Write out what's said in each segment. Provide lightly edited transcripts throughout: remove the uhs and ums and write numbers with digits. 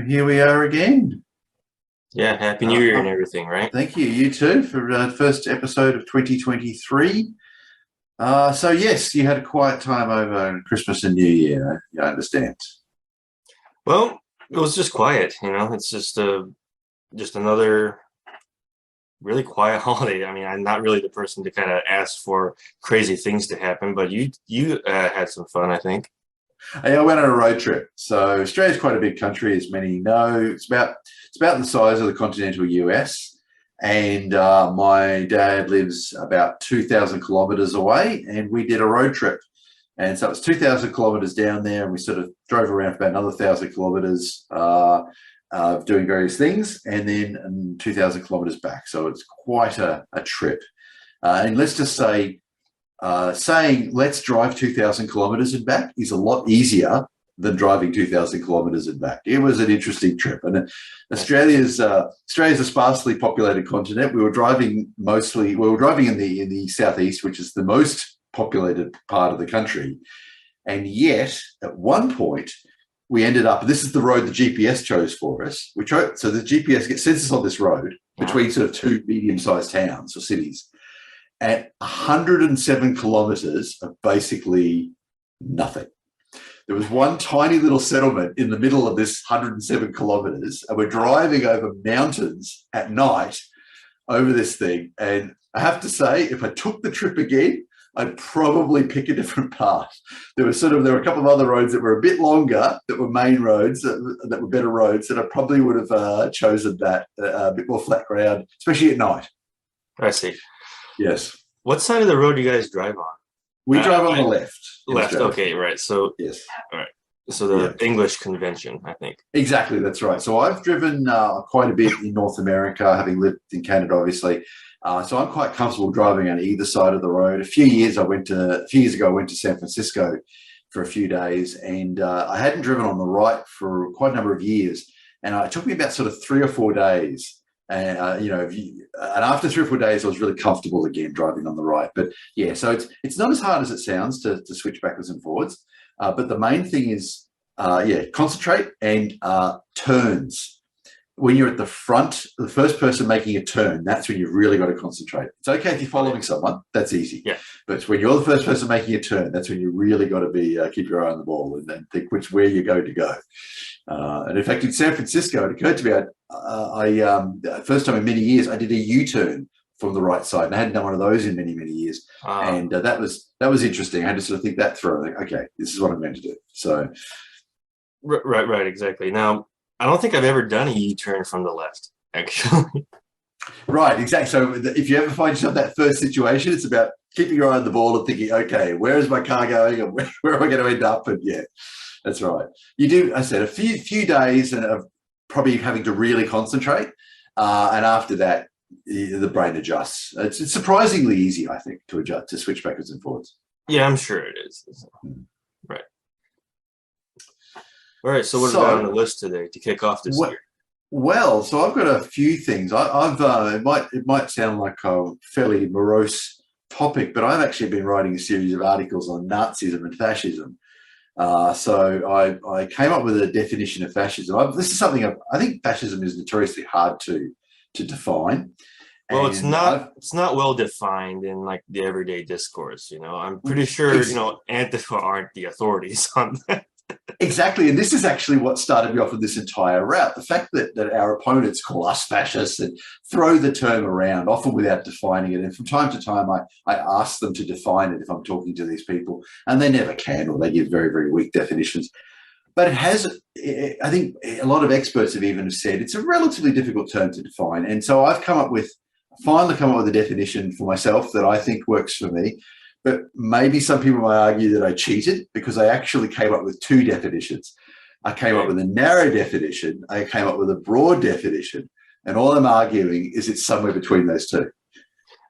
Here we are again. Yeah, Happy New Year and everything, right? Thank you. You too for first episode of 2023. So yes, you had a quiet time over Christmas and New Year. I understand. Well, it was just quiet, It's just another really quiet holiday. I mean, I'm not really the person to kind of ask for crazy things to happen, but you had some fun, I think. I went on a road trip. So Australia's quite a big country, as many know. It's about the size of the continental US. And my dad lives about 2,000 kilometres away, and we did a road trip. And so it was 2,000 kilometres down there, and we sort of drove around for about another 1,000 kilometres doing various things, and then 2,000 kilometres back. So it's quite a trip. And let's just say, saying let's drive 2,000 kilometres and back is a lot easier than driving 2,000 kilometres and back. It was an interesting trip. And Australia's a sparsely populated continent. We were driving in the southeast, which is the most populated part of the country. And yet, at one point, we ended up, this is the road the GPS chose for us. So the GPS sends us on this road between sort of two medium-sized towns or cities at 107 kilometres of basically nothing. There was one tiny little settlement in the middle of this 107 kilometres, and we're driving over mountains at night over this thing. And I have to say, if I took the trip again, I'd probably pick a different path. There were a couple of other roads that were a bit longer, that were main roads, that were better roads, and I probably would have chosen that, a bit more flat ground, especially at night. I see. Yes. What side of the road do you guys drive on? We drive on the left. Left, okay, right. So yes. All right. So the English convention, I think. Exactly, that's right. So I've driven quite a bit in North America, having lived in Canada, obviously. So I'm quite comfortable driving on either side of the road. A few years ago, I went to San Francisco for a few days, and I hadn't driven on the right for quite a number of years. And it took me about sort of 3 or 4 days. And and after 3 or 4 days, I was really comfortable again driving on the right. But yeah, so it's not as hard as it sounds to switch backwards and forwards. But the main thing is, concentrate and turns. When you're at the front, the first person making a turn, that's when you've really got to concentrate. It's okay if you're following someone, that's easy. Yeah. But when you're the first person making a turn, that's when you really got to be keep your eye on the ball and think where you're going to go. And in fact, in San Francisco, it occurred to me, first time in many years, I did a U-turn from the right side, and I hadn't done one of those in many, many years. And that was interesting. I had to sort of think that through. Like, okay, this is what I'm going to do. So, right, exactly. Now, I don't think I've ever done a U-turn from the left, actually. Right, exactly. So if you ever find yourself in that first situation, it's about keeping your eye on the ball and thinking, okay, where is my car going and where am I going to end up? And yeah, that's right. You do, I said, a few days of probably having to really concentrate. And after that, the brain adjusts. It's surprisingly easy, I think, to switch backwards and forwards. Yeah, I'm sure it is. Right. All right, so what do we got on the list today to kick off this year? Well, so I've got a few things. It might sound like a fairly morose topic, but I've actually been writing a series of articles on Nazism and fascism. So I came up with a definition of fascism. This is something I think fascism is notoriously hard to define. Well, it's not well defined in like the everyday discourse. I'm pretty sure Antifa aren't the authorities on that. Exactly, and this is actually what started me off with this entire route. The fact that our opponents call us fascists and throw the term around, often without defining it. And from time to time, I ask them to define it if I'm talking to these people, and they never can, or they give very, very weak definitions. But it has, I think a lot of experts have even said it's a relatively difficult term to define. And so I've finally come up with a definition for myself that I think works for me. But maybe some people might argue that I cheated because I actually came up with 2 definitions. I came up with a narrow definition. I came up with a broad definition. And all I'm arguing is it's somewhere between those 2.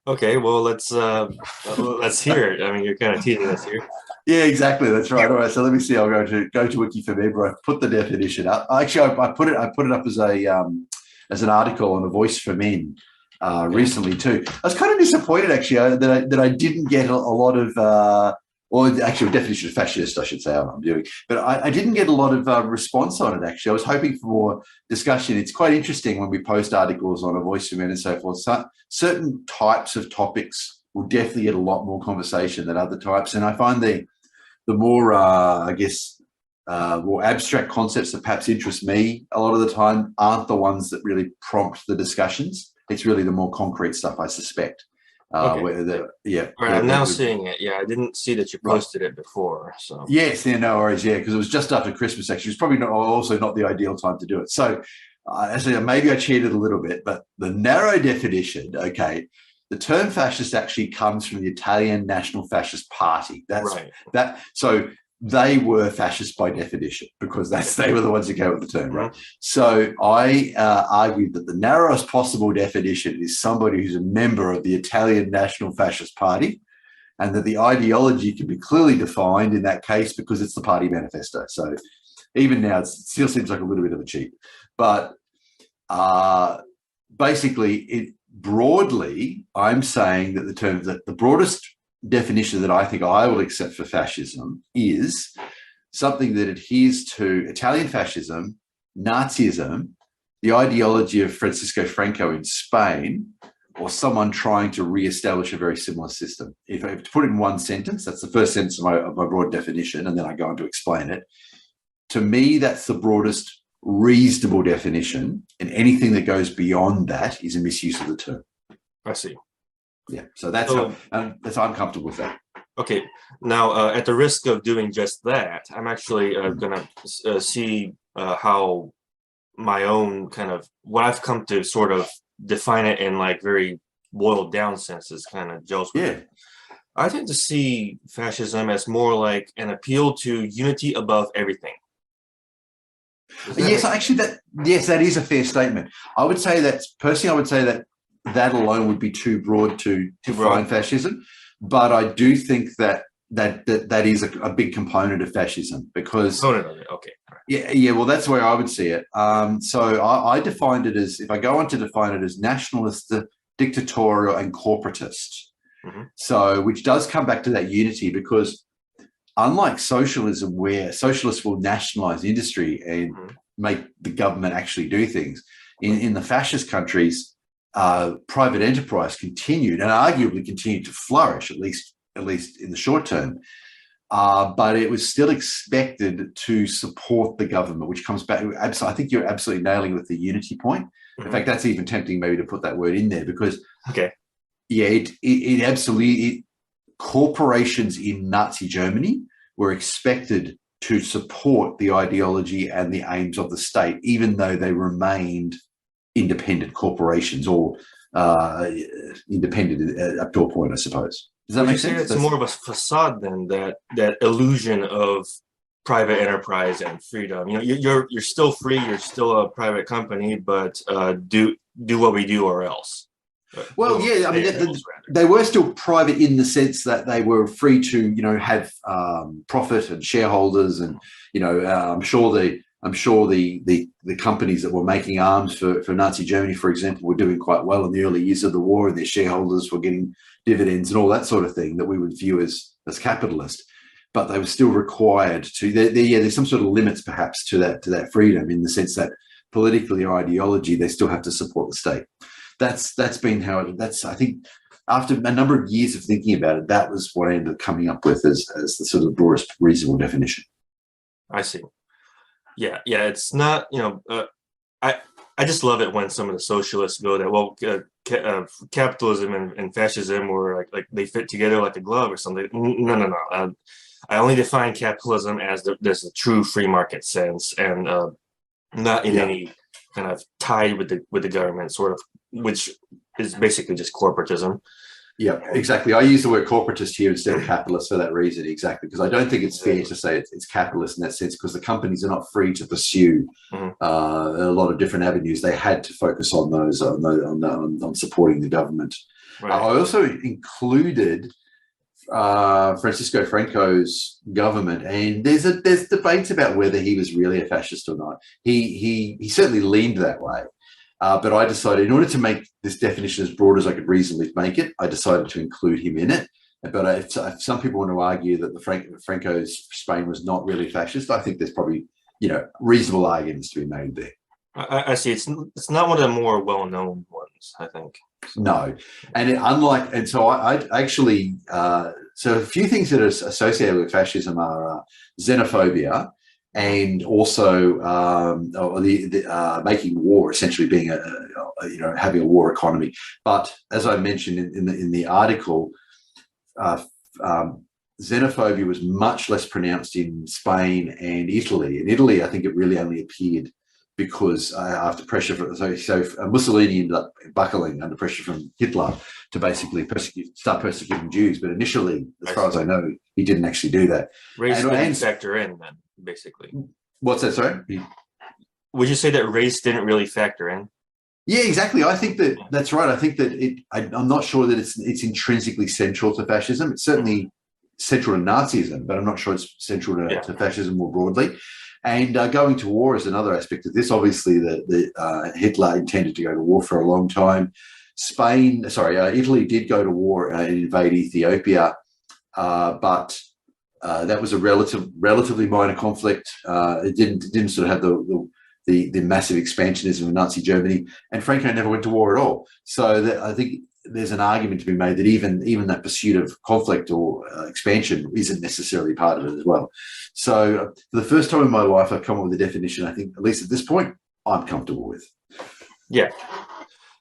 Okay, well, let's hear it. I mean, you're kind of teasing us here. Yeah, exactly. That's right. All right. So let me see. I'll go to Wikipedia where I put the definition up. Actually, I put it up as an article on the Voice for Men recently too. I was kind of disappointed actually that I didn't get a lot of or actually definition of fascist, I should say, I'm doing. But I didn't get a lot of response on it, actually. I was hoping for more discussion. It's quite interesting when we post articles on A Voice for Men and so forth. So, certain types of topics will definitely get a lot more conversation than other types. And I find the more, I guess, more abstract concepts that perhaps interest me a lot of the time aren't the ones that really prompt the discussions. It's really the more concrete stuff, I suspect. Okay. Yeah. All right, I'm now seeing it. Yeah, I didn't see that you posted it before. So yes, yeah, no worries. Yeah, because it was just after Christmas. Actually, it's probably also not the ideal time to do it. So, actually, maybe I cheated a little bit, but the narrow definition. Okay, the term fascist actually comes from the Italian National Fascist Party. That's right. that. So they were fascist by definition because they were the ones who came up with the term, right? So I argued that the narrowest possible definition is somebody who's a member of the Italian National Fascist Party, and that the ideology can be clearly defined in that case because it's the party manifesto. So even now, it still seems like a little bit of a cheat, but basically, broadly, I'm saying that the broadest definition that I think I will accept for fascism is something that adheres to Italian fascism, Nazism, the ideology of Francisco Franco in Spain, or someone trying to re-establish a very similar system. If I have to put it in one sentence, that's the first sentence of my broad definition, and then I go on to explain it. To me, that's the broadest reasonable definition, and anything that goes beyond that is a misuse of the term. I see. Yeah, so that's how I'm comfortable with that. Okay, now at the risk of doing just that, I'm actually going to see how my own kind of what I've come to sort of define it in like very boiled down senses kind of gels with it. I tend to see fascism as more like an appeal to unity above everything. Yes, actually, that is a fair statement. I would say that personally, I would say that alone would be too broad to define fascism, but I do think that is a big component of fascism because okay. Yeah, well, that's where I would see it. So I defined it as, if I go on to define it as nationalist, dictatorial, and corporatist. So, which does come back to that unity, because unlike socialism, where socialists will nationalize industry and make the government actually do things, in the fascist countries, private enterprise continued and arguably continued to flourish, at least in the short term. But it was still expected to support the government, which comes back. I think you're absolutely nailing with the unity point. In fact, that's even tempting maybe to put that word in there because, it absolutely, corporations in Nazi Germany were expected to support the ideology and the aims of the state, even though they remained independent corporations or independent up to a point, I suppose. Does that make sense? It's more of a facade than that illusion of private enterprise and freedom. You know, you're still free. You're still a private company, but do what we do or else. Well, yeah, I mean, they were still private in the sense that they were free to, have profit and shareholders, and I'm sure the companies that were making arms for Nazi Germany, for example, were doing quite well in the early years of the war, and their shareholders were getting dividends and all that sort of thing that we would view as capitalist. But they were still required to. There's some sort of limits perhaps to that freedom, in the sense that politically or ideology, they still have to support the state. That's been how I think after a number of years of thinking about it, that was what I ended up coming up with as the sort of broadest reasonable definition. I see. Yeah, it's not, I just love it when some of the socialists go that, capitalism and fascism were like they fit together like a glove or something. No. I only define capitalism as there's a true free market sense, and not in any kind of tied with the government sort of, which is basically just corporatism. Yeah, exactly. I use the word corporatist here instead of capitalist for that reason, exactly, because I don't think it's fair to say it's capitalist in that sense, because the companies are not free to pursue a lot of different avenues. They had to focus on those, on supporting the government. Right. I also included Francisco Franco's government, and there's debates about whether he was really a fascist or not. He certainly leaned that way. But I decided, in order to make this definition as broad as I could reasonably make it, I decided to include him in it. But if some people want to argue that Franco's Spain was not really fascist, I think there's probably reasonable arguments to be made there. I see. It's not one of the more well-known ones, I think. So. No, and so I actually so a few things that are associated with fascism are xenophobia, and also making war, essentially being having a war economy. But as I mentioned in the article, xenophobia was much less pronounced in Spain and Italy. In Italy, I think it really only appeared because after pressure, so Mussolini ended up buckling under pressure from Hitler to basically start persecuting Jews. But initially, as far as I know, he didn't actually do that. Race didn't factor in then, basically. What's that, sorry? Would you say that race didn't really factor in? Yeah, exactly. I think that's right. I think that I'm not sure that it's intrinsically central to fascism. It's certainly central to Nazism, but I'm not sure it's central to fascism more broadly. And going to war is another aspect of this. Obviously, Hitler intended to go to war for a long time. Italy did go to war and invade Ethiopia, but that was a relatively minor conflict. It didn't sort of have the massive expansionism of Nazi Germany, and Franco never went to war at all. So I think there's an argument to be made that even that pursuit of conflict or expansion isn't necessarily part of it as well. So for the first time in my life, I've come up with a definition I think, at least at this point, I'm comfortable with. Yeah.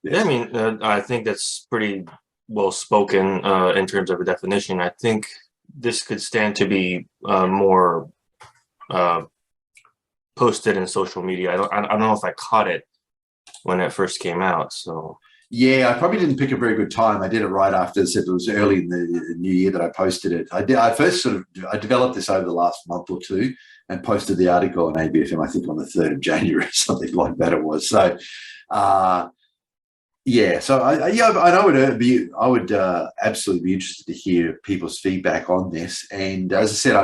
Yes. I mean, I think that's pretty well spoken in terms of a definition. I think this could stand to be more posted in social media. I don't know if I caught it when it first came out. So yeah, I probably didn't pick a very good time. I did it right after it was early in the new year that I posted it. I developed this over the last month or two and posted the article on ABFM, I think on the 3rd of January, something like that it was. So yeah, so I would absolutely be interested to hear people's feedback on this. And as I said,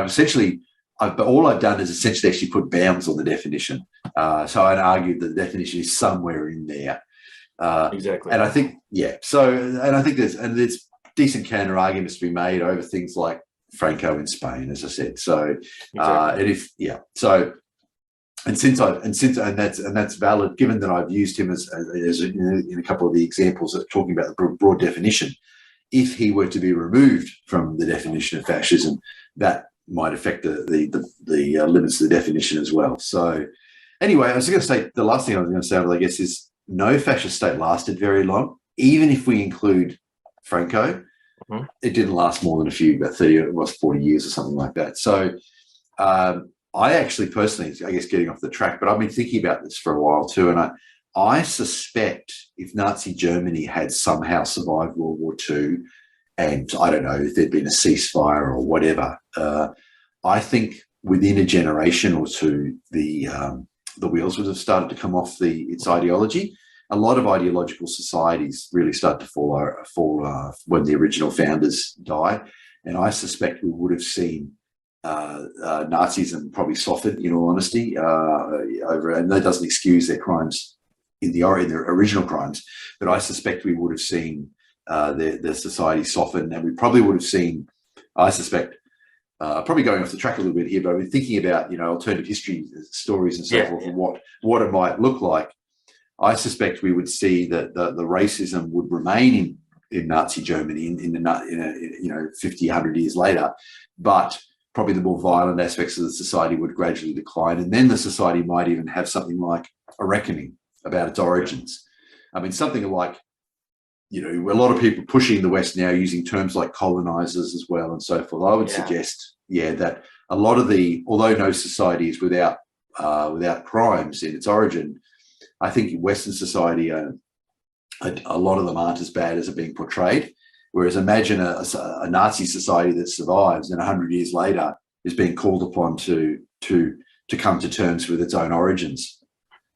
all I've done is essentially actually put bounds on the definition. So I'd argue that the definition is somewhere in there. Exactly. And I think, I think there's decent counter arguments to be made over things like Franco in Spain, as I said. So, and that's valid, given that I've used him as in a couple of the examples of talking about the broad definition. If he were to be removed from the definition of fascism, that might affect the limits of the definition as well. So, anyway, I was going to say the last thing I was going to say, I guess, is no fascist state lasted very long. Even if we include Franco, it didn't last more than about 30, it was 40 years or something like that. So I actually personally, I guess getting off the track, but I've been thinking about this for a while too. And I suspect if Nazi Germany had somehow survived World War II, and I don't know if there'd been a ceasefire or whatever, I think within a generation or two, the wheels would have started to come off its ideology. A lot of ideological societies really start to fall when the original founders die. And I suspect we would have seen Nazism probably soften, in all honesty, and that doesn't excuse their crimes their original crimes, but I suspect we would have seen their society soften, and we probably would have seen, I suspect, probably going off the track a little bit here, but I've been thinking about, alternative history stories and so forth, and what it might look like. I suspect we would see that the racism would remain in Nazi Germany in 50, 100 years later, but probably the more violent aspects of the society would gradually decline, and then the society might even have something like a reckoning about its origins. I mean, something like, a lot of people pushing the West now using terms like colonizers as well and so forth. I would suggest, that a lot of although no society is without crimes in its origin, I think in Western society, a lot of them aren't as bad as are being portrayed. Whereas imagine a Nazi society that survives and 100 years later is being called upon to come to terms with its own origins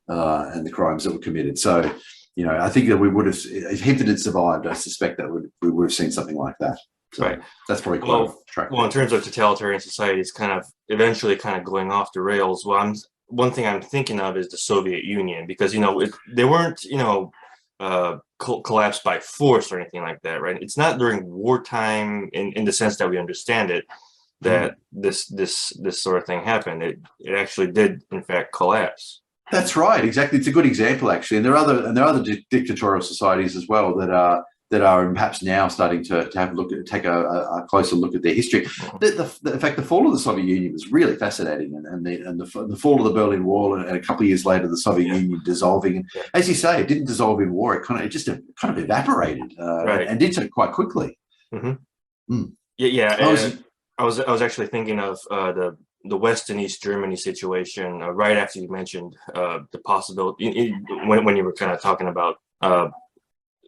and the crimes that were committed. So, I think that we would have, if it had survived, I suspect that we would have seen something like that. So right. That's probably quite off track. Well, in terms of totalitarian societies, kind of eventually kind of going off the rails. Well, one thing I'm thinking of is the Soviet Union, because they weren't collapse by force or anything like that, right? It's not during wartime in the sense that we understand it that this sort of thing happened. It actually did in fact collapse. That's right, exactly. It's a good example, actually, and there are other dictatorial societies as well that are perhaps now starting to have a look at, take a closer look at their history. In fact, the fall of the Soviet Union was really fascinating, and the fall of the Berlin Wall, and a couple of years later, the Soviet Union dissolving. And as you say, it didn't dissolve in war; it just kind of evaporated, and did so quite quickly. Yeah. I was actually thinking of the West and East Germany situation right after you mentioned the possibility when you were kind of talking about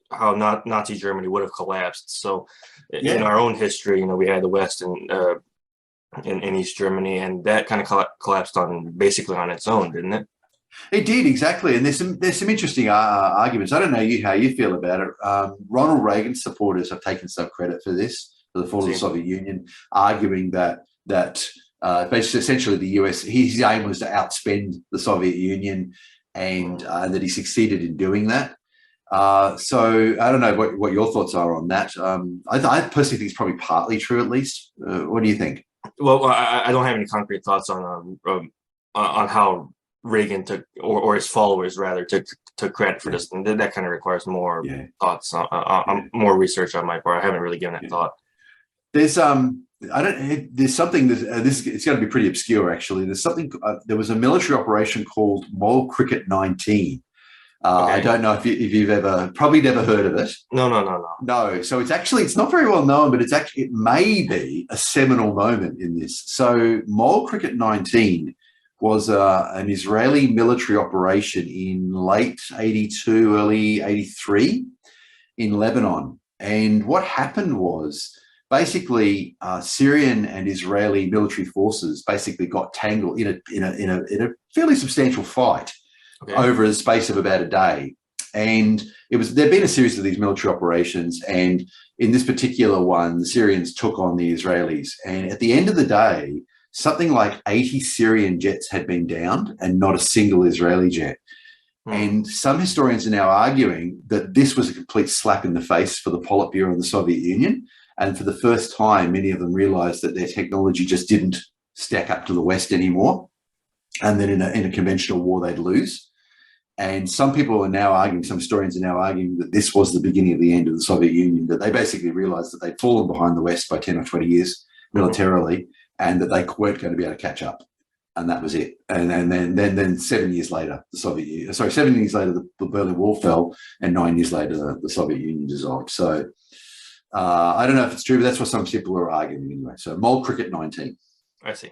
how Nazi Germany would have collapsed. So in our own history, we had the West and in East Germany, and that kind of collapsed basically on its own, didn't it? It did, exactly. And there's some interesting arguments. I don't know how you feel about it. Ronald Reagan supporters have taken some credit for this, for the fall of the Soviet Union, arguing that basically, essentially, the US, his aim was to outspend the Soviet Union, and that he succeeded in doing that. So I don't know what your thoughts are on that. I personally think it's probably partly true, at least. What do you think? Well, I don't have any concrete thoughts on how Reagan took, or his followers rather, took credit for this. And that kind of requires more thoughts, more research on my part. I haven't really given it thought. There's there's something it's going to be pretty obscure, actually. There's something. There was a military operation called Mole Cricket 19. I don't know if you've probably never heard of it. No. So it's not very well known, but it may be a seminal moment in this. So Mole Cricket 19 was an Israeli military operation in late 82, early 83 in Lebanon. And what happened was basically Syrian and Israeli military forces basically got tangled in a fairly substantial fight over the space of about a day. And there'd been a series of these military operations, and in this particular one, the Syrians took on the Israelis. And at the end of the day, something like 80 Syrian jets had been downed and not a single Israeli jet. And some historians are now arguing that this was a complete slap in the face for the Politburo of the Soviet Union. And for the first time, many of them realized that their technology just didn't stack up to the West anymore, and that in a conventional war, they'd lose. And some people are now arguing, some historians are now arguing, that this was the beginning of the end of the Soviet Union, that they basically realized that they'd fallen behind the West by 10 or 20 years militarily, and that they weren't going to be able to catch up. And that was it. And then 7 years later, 7 years later, the Berlin Wall fell, and 9 years later, the Soviet Union dissolved. So I don't know if it's true, but that's what some people are arguing anyway. So Mole Cricket 19. I see.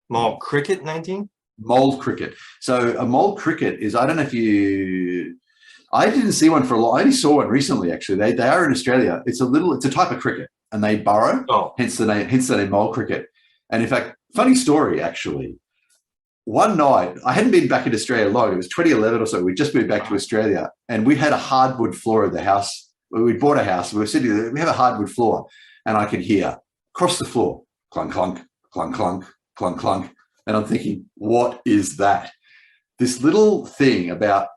Mole Cricket 19? Mole cricket. So a mole cricket is, I don't know if I didn't see one for a lot. I only saw one recently, actually. They are in Australia. It's a type of cricket, and they burrow, hence the name mole cricket. And in fact, funny story, actually. One night, I hadn't been back in Australia long. It was 2011 or so. We just moved back to Australia, and we had a hardwood floor in the house. We bought a house. We were sitting there. We have a hardwood floor, and I could hear across the floor, clunk, clunk, clunk, clunk, clunk, clunk. And I'm thinking, what is that? This little thing about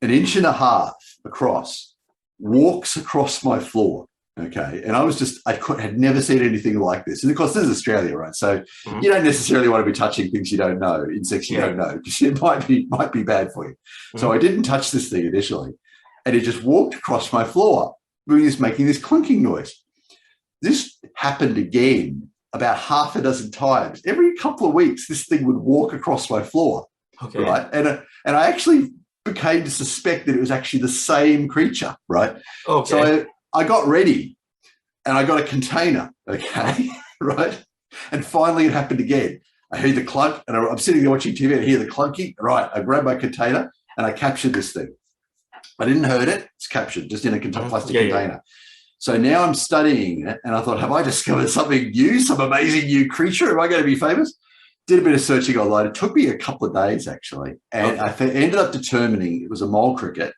an inch and a half across walks across my floor. Okay. And I had never seen anything like this. And of course, this is Australia, right? So you don't necessarily want to be touching things you don't know, insects you don't know, because it might be bad for you. So I didn't touch this thing initially. And it just walked across my floor. We were just making this clunking noise. This happened again about half a dozen times. Every couple of weeks, this thing would walk across my floor, right? And I actually became to suspect that it was actually the same creature, right? Okay. So I got ready, and I got a container, right? And finally, it happened again. I heard the clunk, and I'm sitting there watching TV, and I hear the clunking. Right, I grabbed my container, and I captured this thing. I didn't hurt it. It's captured, just in a plastic container. So now I'm studying it, and I thought, have I discovered something new, some amazing new creature? Am I going to be famous? Did a bit of searching online. It took me a couple of days, actually. And I ended up determining it was a mole cricket.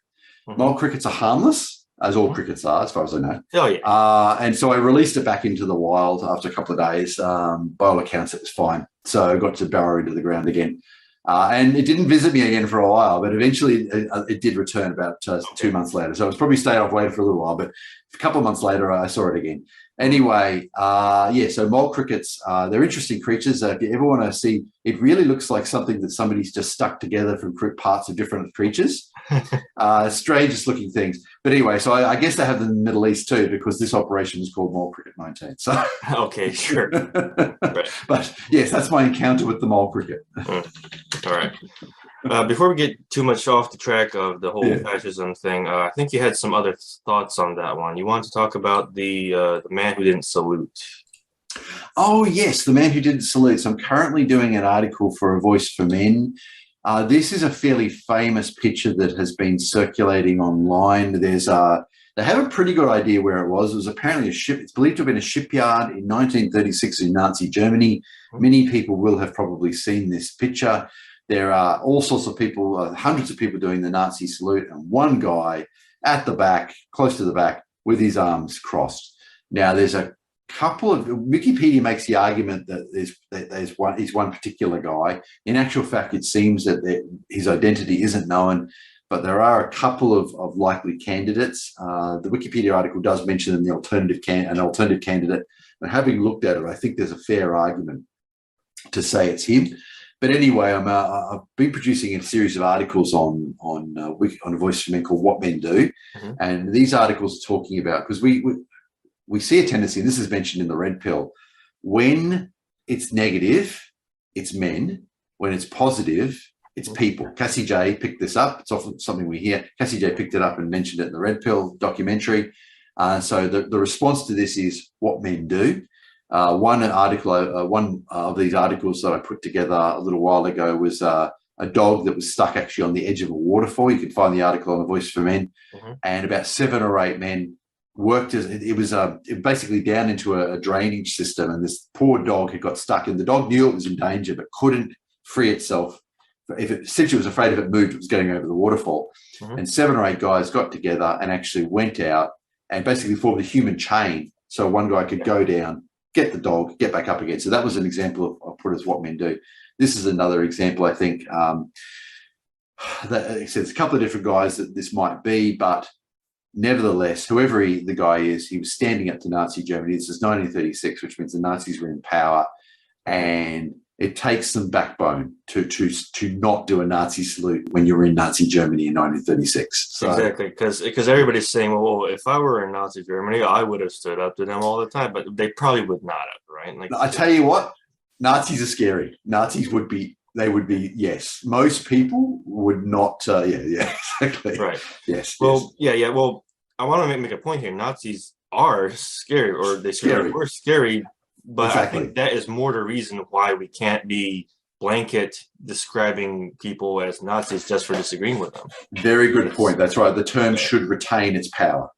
Mole crickets are harmless, as all crickets are, as far as I know. And so I released it back into the wild after a couple of days. By all accounts, it was fine. So I got to burrow into the ground again. And it didn't visit me again for a while, but eventually it did return about 2 months later. So it was probably stayed off later for a little while, but a couple of months later, I saw it again. Anyway, yeah, so mole crickets, they're interesting creatures. If you ever want to see, it really looks like something that somebody's just stuck together from parts of different creatures. Strangest looking things. But anyway, so I guess they have them in the Middle East too, because this operation is called Mole Cricket 19. So Okay, sure. Right. But yes, that's my encounter with the mole cricket. All right. Before we get too much off the track of the whole Yeah. fascism thing, I think you had some other thoughts on that one. You want to talk about the man who didn't salute? Oh, yes, the man who didn't salute. So I'm currently doing an article for A Voice for Men. This is a fairly famous picture that has been circulating online. They have a pretty good idea where it was. It was apparently a ship. It's believed to have been a shipyard in 1936 in Nazi Germany. Many people will have probably seen this picture. There are all sorts of people, hundreds of people doing the Nazi salute, and one guy at the back, close to the back, with his arms crossed. Now, there's a couple of Wikipedia makes the argument that he's one particular guy. In actual fact, it seems that his identity isn't known, but there are a couple of likely candidates. The Wikipedia article does mention an alternative candidate, and having looked at it, I think there's a fair argument to say it's him. But anyway, I've been producing a series of articles on A Voice for Men called What Men Do, and these articles are talking about, because we see a tendency, and this is mentioned in the Red Pill, when it's negative, it's men. When it's positive, it's people. Cassie J picked this up. It's often something we hear. Cassie J picked it up and mentioned it in the Red Pill documentary. So the response to this is what men do. One of these articles that I put together a little while ago was a dog that was stuck actually on the edge of a waterfall. You can find the article on A Voice for Men, and about 7 or 8 men worked as it was basically down into a drainage system, and this poor dog had got stuck, and the dog knew it was in danger but couldn't free itself. Since it was afraid if it moved, it was going over the waterfall. And 7 or 8 guys got together and actually went out and basically formed a human chain, so one guy could go down, get the dog, get back up again. So that was an example of put as what men do. This is another example, I think. That it says a couple of different guys that this might be, but nevertheless, whoever the guy is, he was standing up to Nazi Germany. This is 1936, which means the Nazis were in power, and it takes some backbone to not do a Nazi salute when you're in Nazi Germany in 1936. So, exactly, because everybody's saying, well, if I were in Nazi Germany, I would have stood up to them all the time, but they probably would not have, right? Like, I tell you what, Nazis are scary. Nazis would be, yes. Most people would not, yeah, exactly. Right. Yes. Well, yes. Yeah. Well, I want to make a point here. Nazis are scary, or they certainly were scary, but exactly. I think that is more the reason why we can't be blanket describing people as Nazis just for disagreeing with them. Very good point. That's right. The term should retain its power.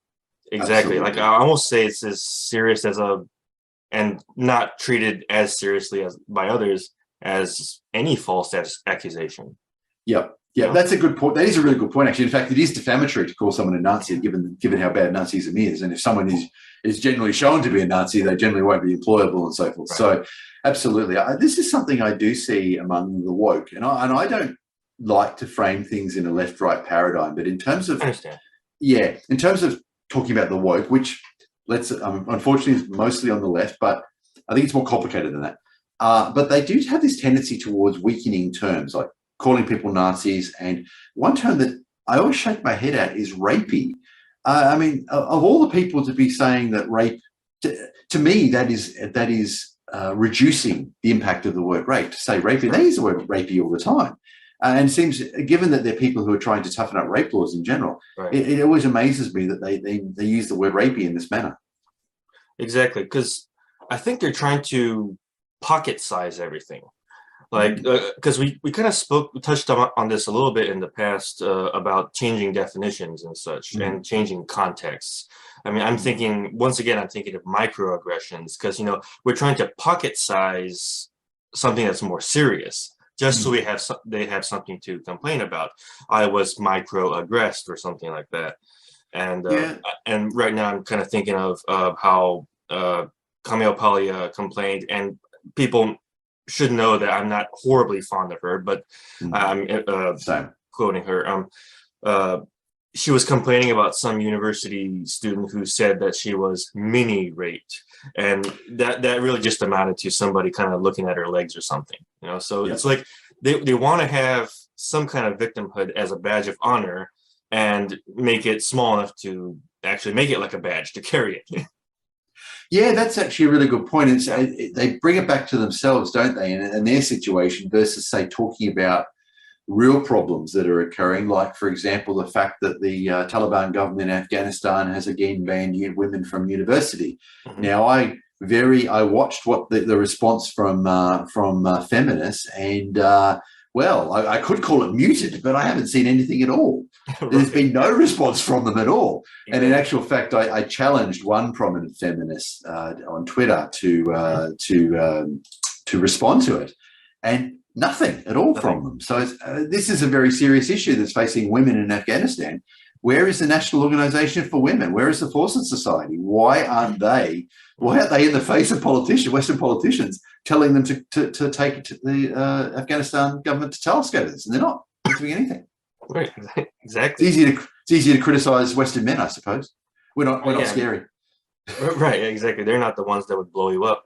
Exactly. Absolutely. Like, I almost say it's as serious as and not treated as seriously as by others as any false accusation. Yep. Yeah, that's a good point. That is a really good point, actually. In fact, it is defamatory to call someone a Nazi, given how bad Nazism is. And if someone is generally shown to be a Nazi, they generally won't be employable and so forth. Right. So, absolutely, this is something I do see among the woke, and I don't like to frame things in a left-right paradigm. But in terms of, in terms of talking about the woke, which unfortunately is mostly on the left, but I think it's more complicated than that. But they do have this tendency towards weakening terms, like calling people Nazis. And one term that I always shake my head at is rapey. I mean, of all the people to be saying that rape, to me, that is reducing the impact of the word rape. To say rapey, they use the word rapey all the time. And it seems, given that they're people who are trying to toughen up rape laws in general, it always amazes me that they use the word rapey in this manner. Exactly, because I think they're trying to pocket size everything. Like, because we kind of touched on this a little bit in the past about changing definitions and such, and changing contexts. I mean, I'm thinking of microaggressions, because, we're trying to pocket size something that's more serious, just so they have something to complain about. I was microaggressed or something like that. And and right now I'm kind of thinking of how Kamil Palia complained, and people should know that I'm not horribly fond of her, but I'm Same. quoting her. She was complaining about some university student who said that she was mini raped, and that really just amounted to somebody kind of looking at her legs or something, you know. So it's like they want to have some kind of victimhood as a badge of honor and make it small enough to actually make it like a badge to carry it. Yeah, that's actually a really good point. They bring it back to themselves, don't they, and their situation versus, say, talking about real problems that are occurring, like, for example, the fact that the Taliban government in Afghanistan has again banned women from university. Now, I watched what the response from feminists, and well, I could call it muted, but I haven't seen anything at all. Right. There's been no response from them at all. And in actual fact, I challenged one prominent feminist on Twitter to respond to it, and nothing at all from them. So this is a very serious issue that's facing women in Afghanistan. Where is the National Organization for Women? Where is the Forsyth Society? Why aren't they in the face of Western politicians, telling them to take the Afghanistan government to task over this? And they're not doing anything. Right, exactly. It's easier to criticize Western men, I suppose. We're not scary. Right, exactly. They're not the ones that would blow you up.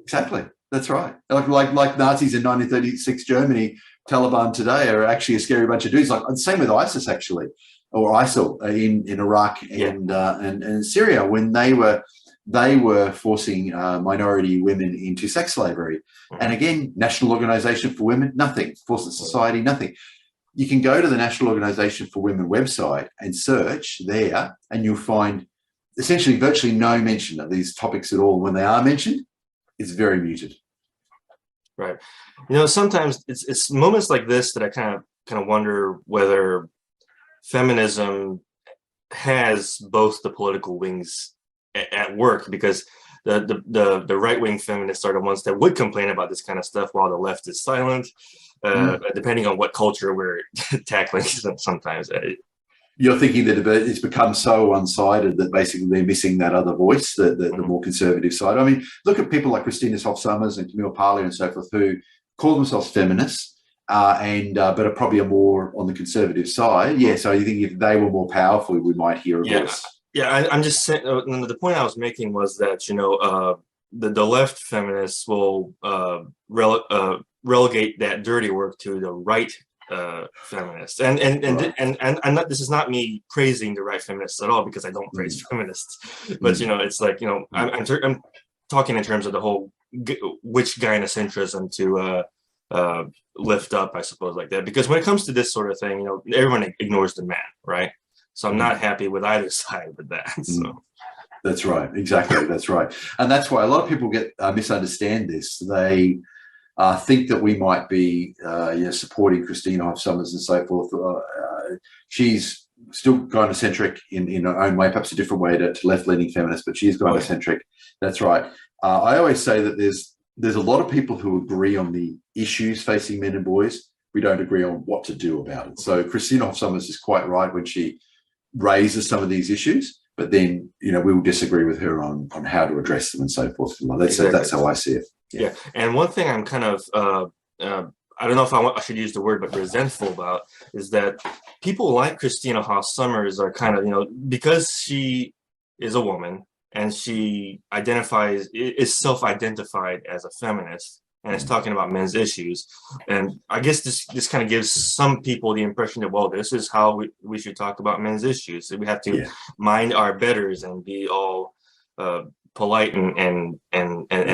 Exactly. That's right. Like Nazis in 1936 Germany, Taliban today are actually a scary bunch of dudes. Like the same with ISIS, actually, or ISIL in Iraq and Syria, when they were forcing minority women into sex slavery. And again, National Organization for Women, nothing. Forsyth Society, nothing. You can go to the National Organization for Women website and search there, and you'll find essentially virtually no mention of these topics at all. When they are mentioned, it's very muted. Right. You know, sometimes it's moments like this that I kind of wonder whether feminism has both the political wings at work, because the right-wing feminists are the ones that would complain about this kind of stuff while the left is silent, depending on what culture we're tackling sometimes. You're thinking that it's become so one-sided that basically they're missing that other voice, the more conservative side. I mean, look at people like Christina Hoff-Sommers and Camille Parley and so forth, who call themselves feminists, but are probably more on the conservative side. Yeah, so you think if they were more powerful, we might hear a voice. Yeah, I'm just saying, the point I was making was that, you know, the left feminists will relegate that dirty work to the right feminists, and not, this is not me praising the right feminists at all, because I don't praise feminists, but you know, it's like, you know, I'm talking in terms of the whole which gynocentrism to lift up, I suppose, like that, because when it comes to this sort of thing, you know, everyone ignores the man, right? So I'm not happy with either side with that. So that's right, exactly, that's right, and that's why a lot of people misunderstand this. They think that we might be supporting Christina Hoff-Sommers and so forth. She's still gynocentric in her own way, perhaps a different way to left-leaning feminists, but she's gynocentric. That's right. I always say that there's a lot of people who agree on the issues facing men and boys. We don't agree on what to do about it. So Christina Hoff-Sommers is quite right when she raises some of these issues, but then, you know, we will disagree with her on how to address them and so forth. That's how I see it. Yeah, and one thing I'm kind of, I don't know if I should use the word, but resentful about, is that people like Christina Hoff-Sommers are kind of, you know, because she is a woman and she is self-identified as a feminist and is talking about men's issues. And I guess this kind of gives some people the impression that, well, this is how we should talk about men's issues. So we have to mind our betters and be all polite and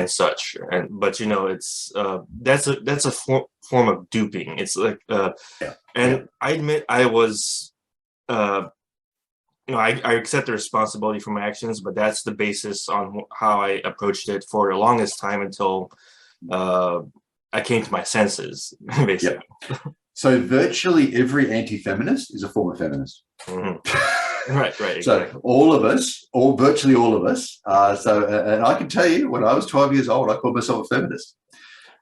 such. But you know, it's that's a form of duping. It's like I admit I was you know, I accept the responsibility for my actions, but that's the basis on how I approached it for the longest time until I came to my senses, basically. So virtually every anti-feminist is a former feminist. Right, exactly. So virtually all of us. And I can tell you, when I was 12 years old, I called myself a feminist.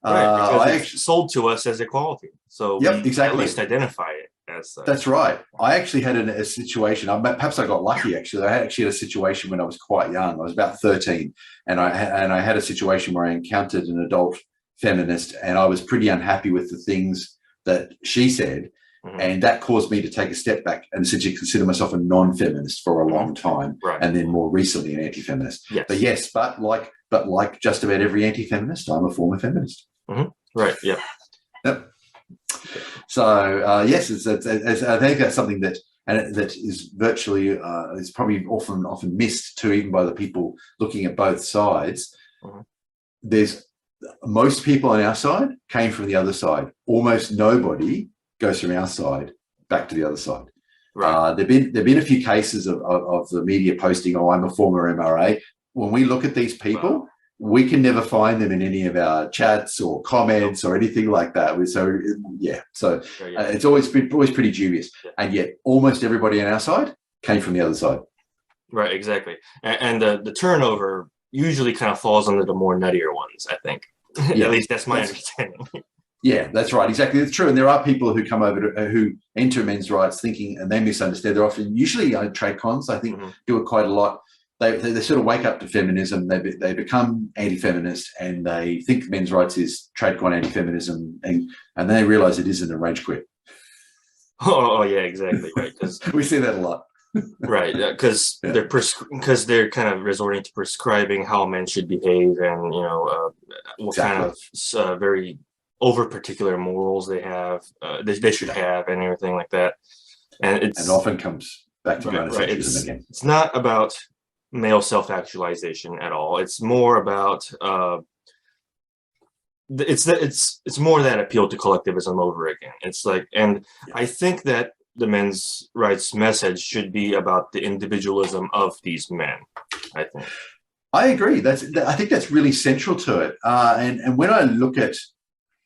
Right, because it's sold to us as equality. So we exactly. at least identify it as such. That's right. I actually had a situation, perhaps I got lucky actually. I actually had a situation when I was quite young. I was about 13, and I had a situation where I encountered an adult feminist, and I was pretty unhappy with the things that she said. And that caused me to take a step back and essentially consider myself a non-feminist for a long time, and then more recently an anti-feminist. Yes. But like just about every anti-feminist, I'm a former feminist. Right. Yeah. Yep. So yes, I think that's something that is virtually is probably often missed too, even by the people looking at both sides. There's most people on our side came from the other side. Almost nobody goes from our side back to the other side. Right. There've been a few cases of the media posting, "Oh, I'm a former MRA." When we look at these people, we can never find them in any of our chats or comments or anything like that. So it's always pretty dubious. And yet, almost everybody on our side came from the other side. Right. Exactly. And the turnover usually kind of falls under the more nuttier ones, I think. At least that's my understanding. Yeah, that's right. Exactly. It's true. And there are people who come over who enter men's rights thinking, and they misunderstand. They're often usually trade cons, I think, do it quite a lot. They sort of wake up to feminism. They become anti-feminist, and they think men's rights is trade con anti-feminism, and then they realize it isn't, and rage quit. Oh yeah, exactly. Right. Because we see that a lot. Right. Because they're kind of resorting to prescribing how men should behave, and what kind of very over particular morals they have, they should have, and everything like that. And it often comes back to gynocentricism again. It's not about male self-actualization at all. It's more about it's more that appeal to collectivism over again. It's like, and I think that the men's rights message should be about the individualism of these men. I agree. I think that's really central to it. And when I look at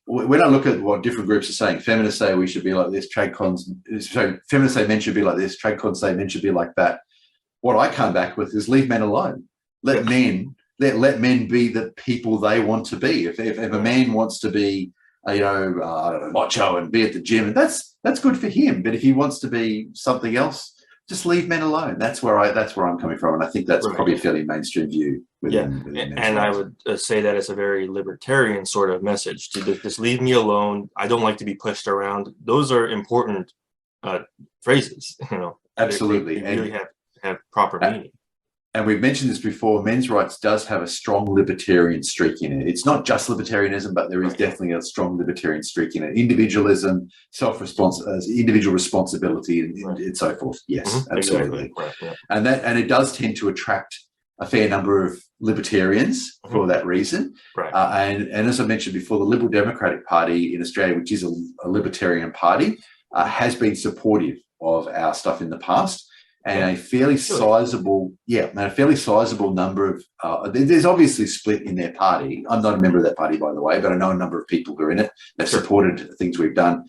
what different groups are saying, feminists say we should be like this, feminists say men should be like this, trade cons say men should be like that. What I come back with is leave men alone. Let men be the people they want to be. If a man wants to be, macho and be at the gym, that's good for him. But if he wants to be something else, just leave men alone. That's where I'm coming from, and I think that's probably a fairly mainstream view. And I would say that it's a very libertarian sort of message to just leave me alone. I don't like to be pushed around. Those are important phrases. Absolutely, they really have proper meaning. And we've mentioned this before, men's rights does have a strong libertarian streak in it. It's not just libertarianism, but there is definitely a strong libertarian streak in it. Individualism, individual responsibility, and so forth. Yes, absolutely. Exactly. And it does tend to attract a fair number of libertarians for that reason. And as I mentioned before, the Liberal Democratic Party in Australia, which is a libertarian party, has been supportive of our stuff in the past. And a fairly sizable number of, there's obviously split in their party. I'm not a member of that party, by the way, but I know a number of people who are in it. They've supported things we've done.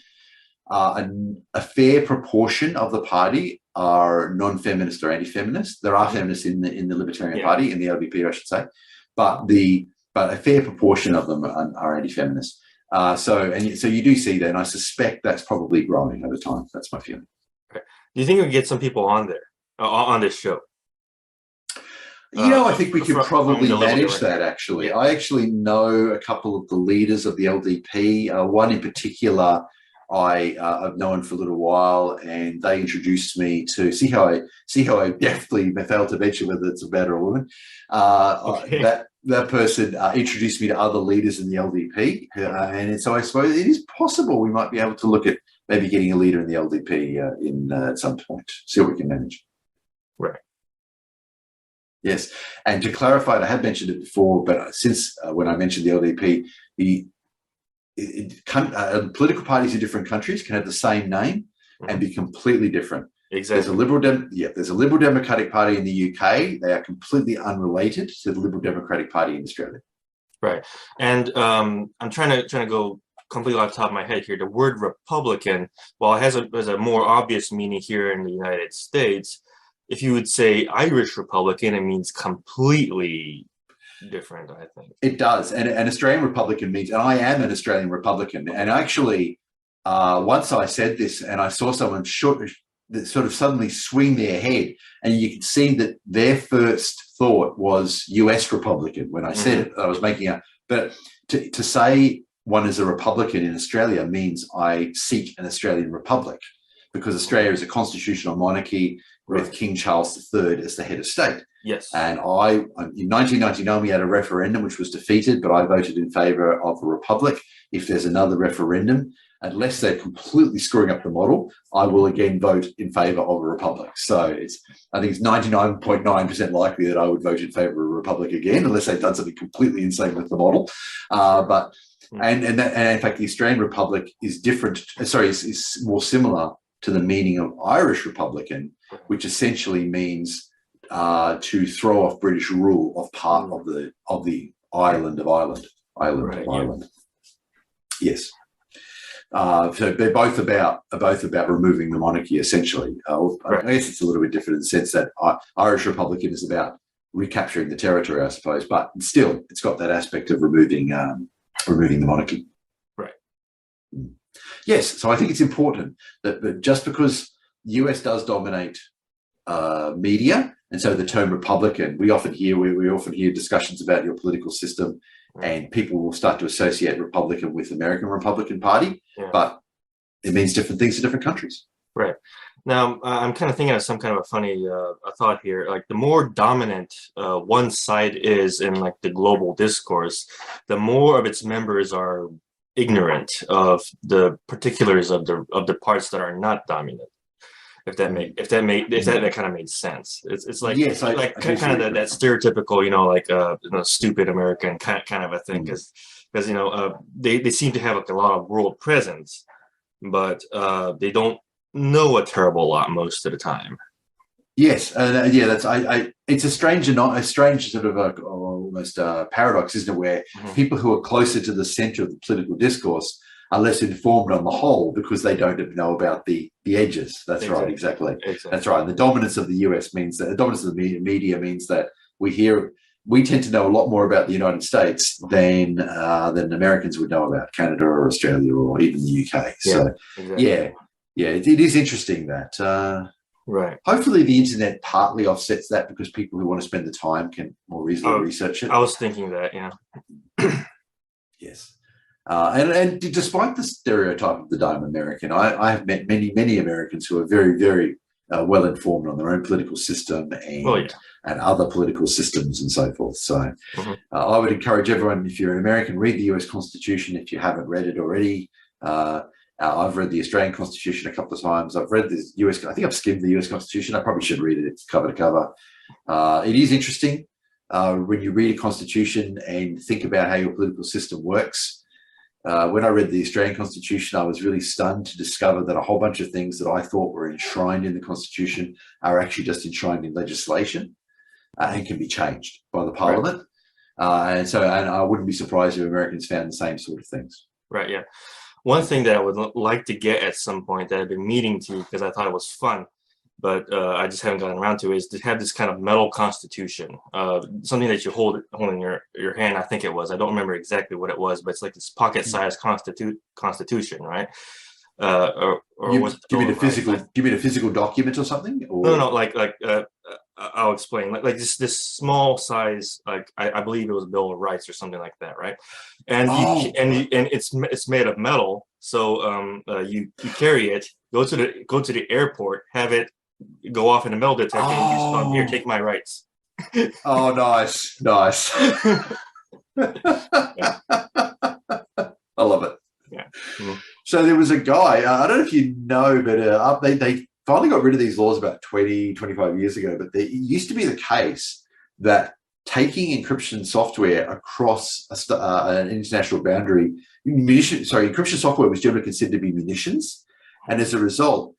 A fair proportion of the party are non-feminist or anti-feminist. There are feminists in the Libertarian Party, in the LDP, I should say, but a fair proportion of them are anti-feminist. So you do see that, and I suspect that's probably growing over time. That's my feeling. Do you think we can get some people on there, on this show? I think we could probably manage that, actually. I actually know a couple of the leaders of the LDP. One in particular I've known for a little while, and they introduced me to see how I deftly failed to mention whether it's a man or a woman. That person introduced me to other leaders in the LDP, and so I suppose it is possible we might be able to look at maybe getting a leader in the LDP at some point, see what we can manage. Right. Yes, and to clarify, I had mentioned it before, but since when I mentioned the LDP, political parties in different countries can have the same name and be completely different. Exactly. There's a Liberal Democratic Party in the UK. They are completely unrelated to the Liberal Democratic Party in Australia. Right, and I'm trying to go completely off the top of my head here. The word Republican, while it has a more obvious meaning here in the United States, if you would say Irish Republican, it means completely different, I think. It does. And an Australian Republican means, and I am an Australian Republican. And actually, once I said this and I saw someone sort of suddenly swing their head, and you could see that their first thought was US Republican when I said it. I was making a But to say one is a Republican in Australia means I seek an Australian Republic, because Australia is a constitutional monarchy with King Charles III as the head of state. Yes. And in 1999, we had a referendum which was defeated, but I voted in favour of a republic. If there's another referendum, unless they're completely screwing up the model, I will again vote in favour of a republic. So I think it's 99.9% likely that I would vote in favour of a republic again, unless they've done something completely insane with the model. And in fact, the Australian Republic is different. Is more similar to the meaning of Irish Republican, which essentially means to throw off British rule of part of the island of Ireland. Ireland. Yes. So they're both about removing the monarchy, essentially. I guess it's a little bit different in the sense that Irish Republican is about recapturing the territory, I suppose, but still, it's got that aspect of removing the monarchy. Right. Yes. So I think it's important that just because the US does dominate media, and so the term Republican, we often hear discussions about your political system, and people will start to associate Republican with American Republican Party, but it means different things to different countries. Right. Now, I'm kind of thinking of some kind of a funny thought here. Like, the more dominant one side is in like the global discourse, the more of its members are ignorant of the particulars of the parts that are not dominant. If that kind of made sense. It's like, yes, kind of that stereotypical, stupid American kind of a thing, because they seem to have like a lot of world presence, but they don't know a terrible lot most of the time. Yes, it's a strange sort of almost paradox, isn't it? Where people who are closer to the center of the political discourse are less informed on the whole because they don't know about the edges. That's right, exactly. That's right. And the dominance of the US means that the dominance of the media means that we tend to know a lot more about the United States than Americans would know about Canada or Australia or even the UK. So it is interesting that right. Hopefully the internet partly offsets that, because people who want to spend the time can more easily research it. I was thinking that, Yes. And despite the stereotype of the dumb American, I have met many Americans who are very, very well informed on their own political system and other political systems and so forth. So I would encourage everyone, if you're an American, read the US Constitution if you haven't read it already. I've read the Australian Constitution a couple of times. I've read the US. I think I've skimmed the US Constitution. I probably should read it. It's cover to cover. It is interesting when you read a constitution and think about how your political system works. When I read the Australian Constitution, I was really stunned to discover that a whole bunch of things that I thought were enshrined in the Constitution are actually just enshrined in legislation and can be changed by the Parliament. Right. And I wouldn't be surprised if Americans found the same sort of things. Right, yeah. One thing that I would like to get at some point that I've been meaning to, because I thought it was fun, but I just haven't gotten around to, is to have this kind of metal constitution, something that you hold in your hand. I think it was. I don't remember exactly what it was, but it's like this pocket-sized constitution, right? Give me the physical document or something? Or? No. I'll explain. Like this small size, like I believe it was a Bill of Rights or something like that, right? And it's made of metal, so you carry it, go to the airport, have it go off in a metal detector, and you just here, take my rights. Oh, nice. I love it. Yeah. So there was a guy, I don't know if you know, but they finally got rid of these laws about 25 years ago, but it used to be the case that taking encryption software across an international boundary, encryption software was generally considered to be munitions. And as a result,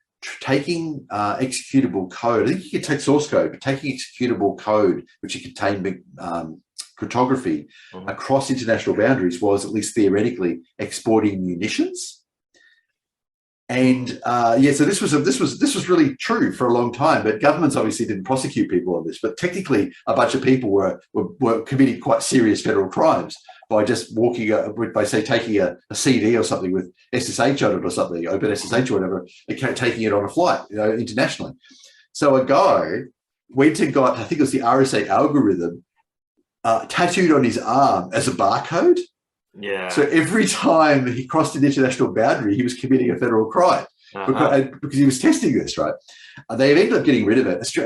taking executable code, I think you could take source code, but taking executable code, which contained cryptography across international boundaries, was, at least theoretically, exporting munitions. And so this was really true for a long time, but governments obviously didn't prosecute people on this. But technically, a bunch of people were committing quite serious federal crimes by just taking a CD or something with SSH on it or something, open SSH or whatever, and taking it on a flight, internationally. So a guy went and got, I think it was the RSA algorithm, tattooed on his arm as a barcode. Yeah. So every time he crossed an international boundary, he was committing a federal crime because he was testing this, right? They ended up getting rid of it. So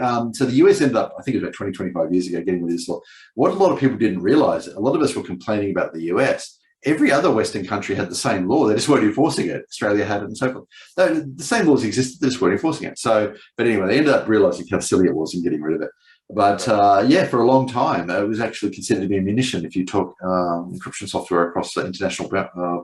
the US ended up, I think it was about 20, 25 years ago, getting rid of this law. What a lot of people didn't realize, a lot of us were complaining about the US. Every other Western country had the same law. They just weren't enforcing it. Australia had it and so forth. The same laws existed, they just weren't enforcing it. So, but anyway, they ended up realizing how silly it was and getting rid of it. But yeah, for a long time, it was actually considered to be a munition if you took encryption software across the international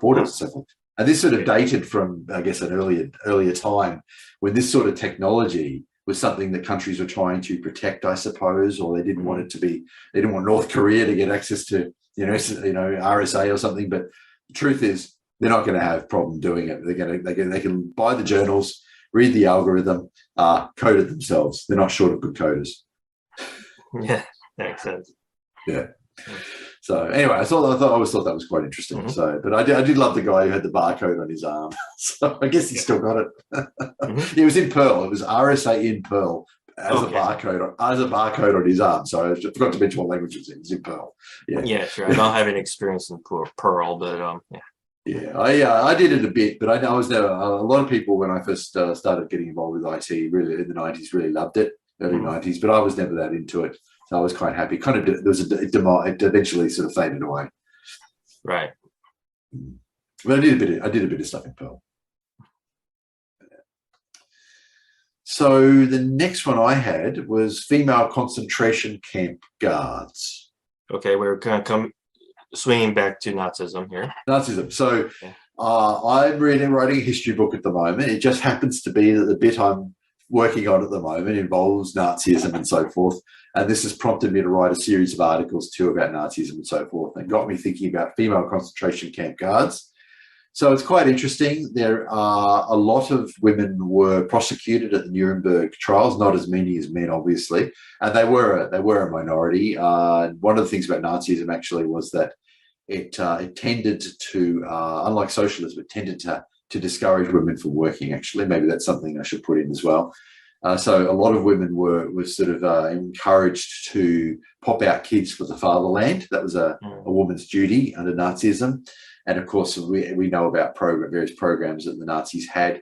borders and so forth. And this sort of dated from, I guess, an earlier time when this sort of technology was something that countries were trying to protect, I suppose, or they didn't want it to be. They didn't want North Korea to get access to, RSA or something. But the truth is, they're not going to have a problem doing it. They can buy the journals, read the algorithm, code it themselves. They're not short of good coders. Yeah, that makes sense. Yeah. So anyway, I always thought that was quite interesting. Mm-hmm. So, but I did love the guy who had the barcode on his arm. So I guess he still got it. Mm-hmm. It was in Perl. It was RSA in Perl as a barcode on his arm. So I forgot to mention what language it was in. It was in Perl. Yeah. Yeah, sure. I don't have any experience in Perl, but yeah. Yeah, I did it a bit, but I was never. A lot of people when I first started getting involved with IT, really in the 90s, really loved it. Early 90s, but I was never that into it. So I was quite happy. Kind of, there was it eventually sort of faded away. Right. But I did a bit of stuff in Perl. So the next one I had was female concentration camp guards. Okay, we're kind of swinging back to Nazism here. Nazism. So I'm writing a history book at the moment. It just happens to be that the bit I'm working on at the moment involves Nazism and so forth. And this has prompted me to write a series of articles too about Nazism and so forth, and got me thinking about female concentration camp guards. So it's quite interesting. There are a lot of women were prosecuted at the Nuremberg trials, not as many as men, obviously, and they were a minority. One of the things about Nazism actually was that it tended to, unlike socialism, it tended to discourage women from working. Actually, maybe that's something I should put in as well. So a lot of women were sort of encouraged to pop out kids for the fatherland. That was a woman's duty under Nazism. And of course, we know about various programs that the Nazis had.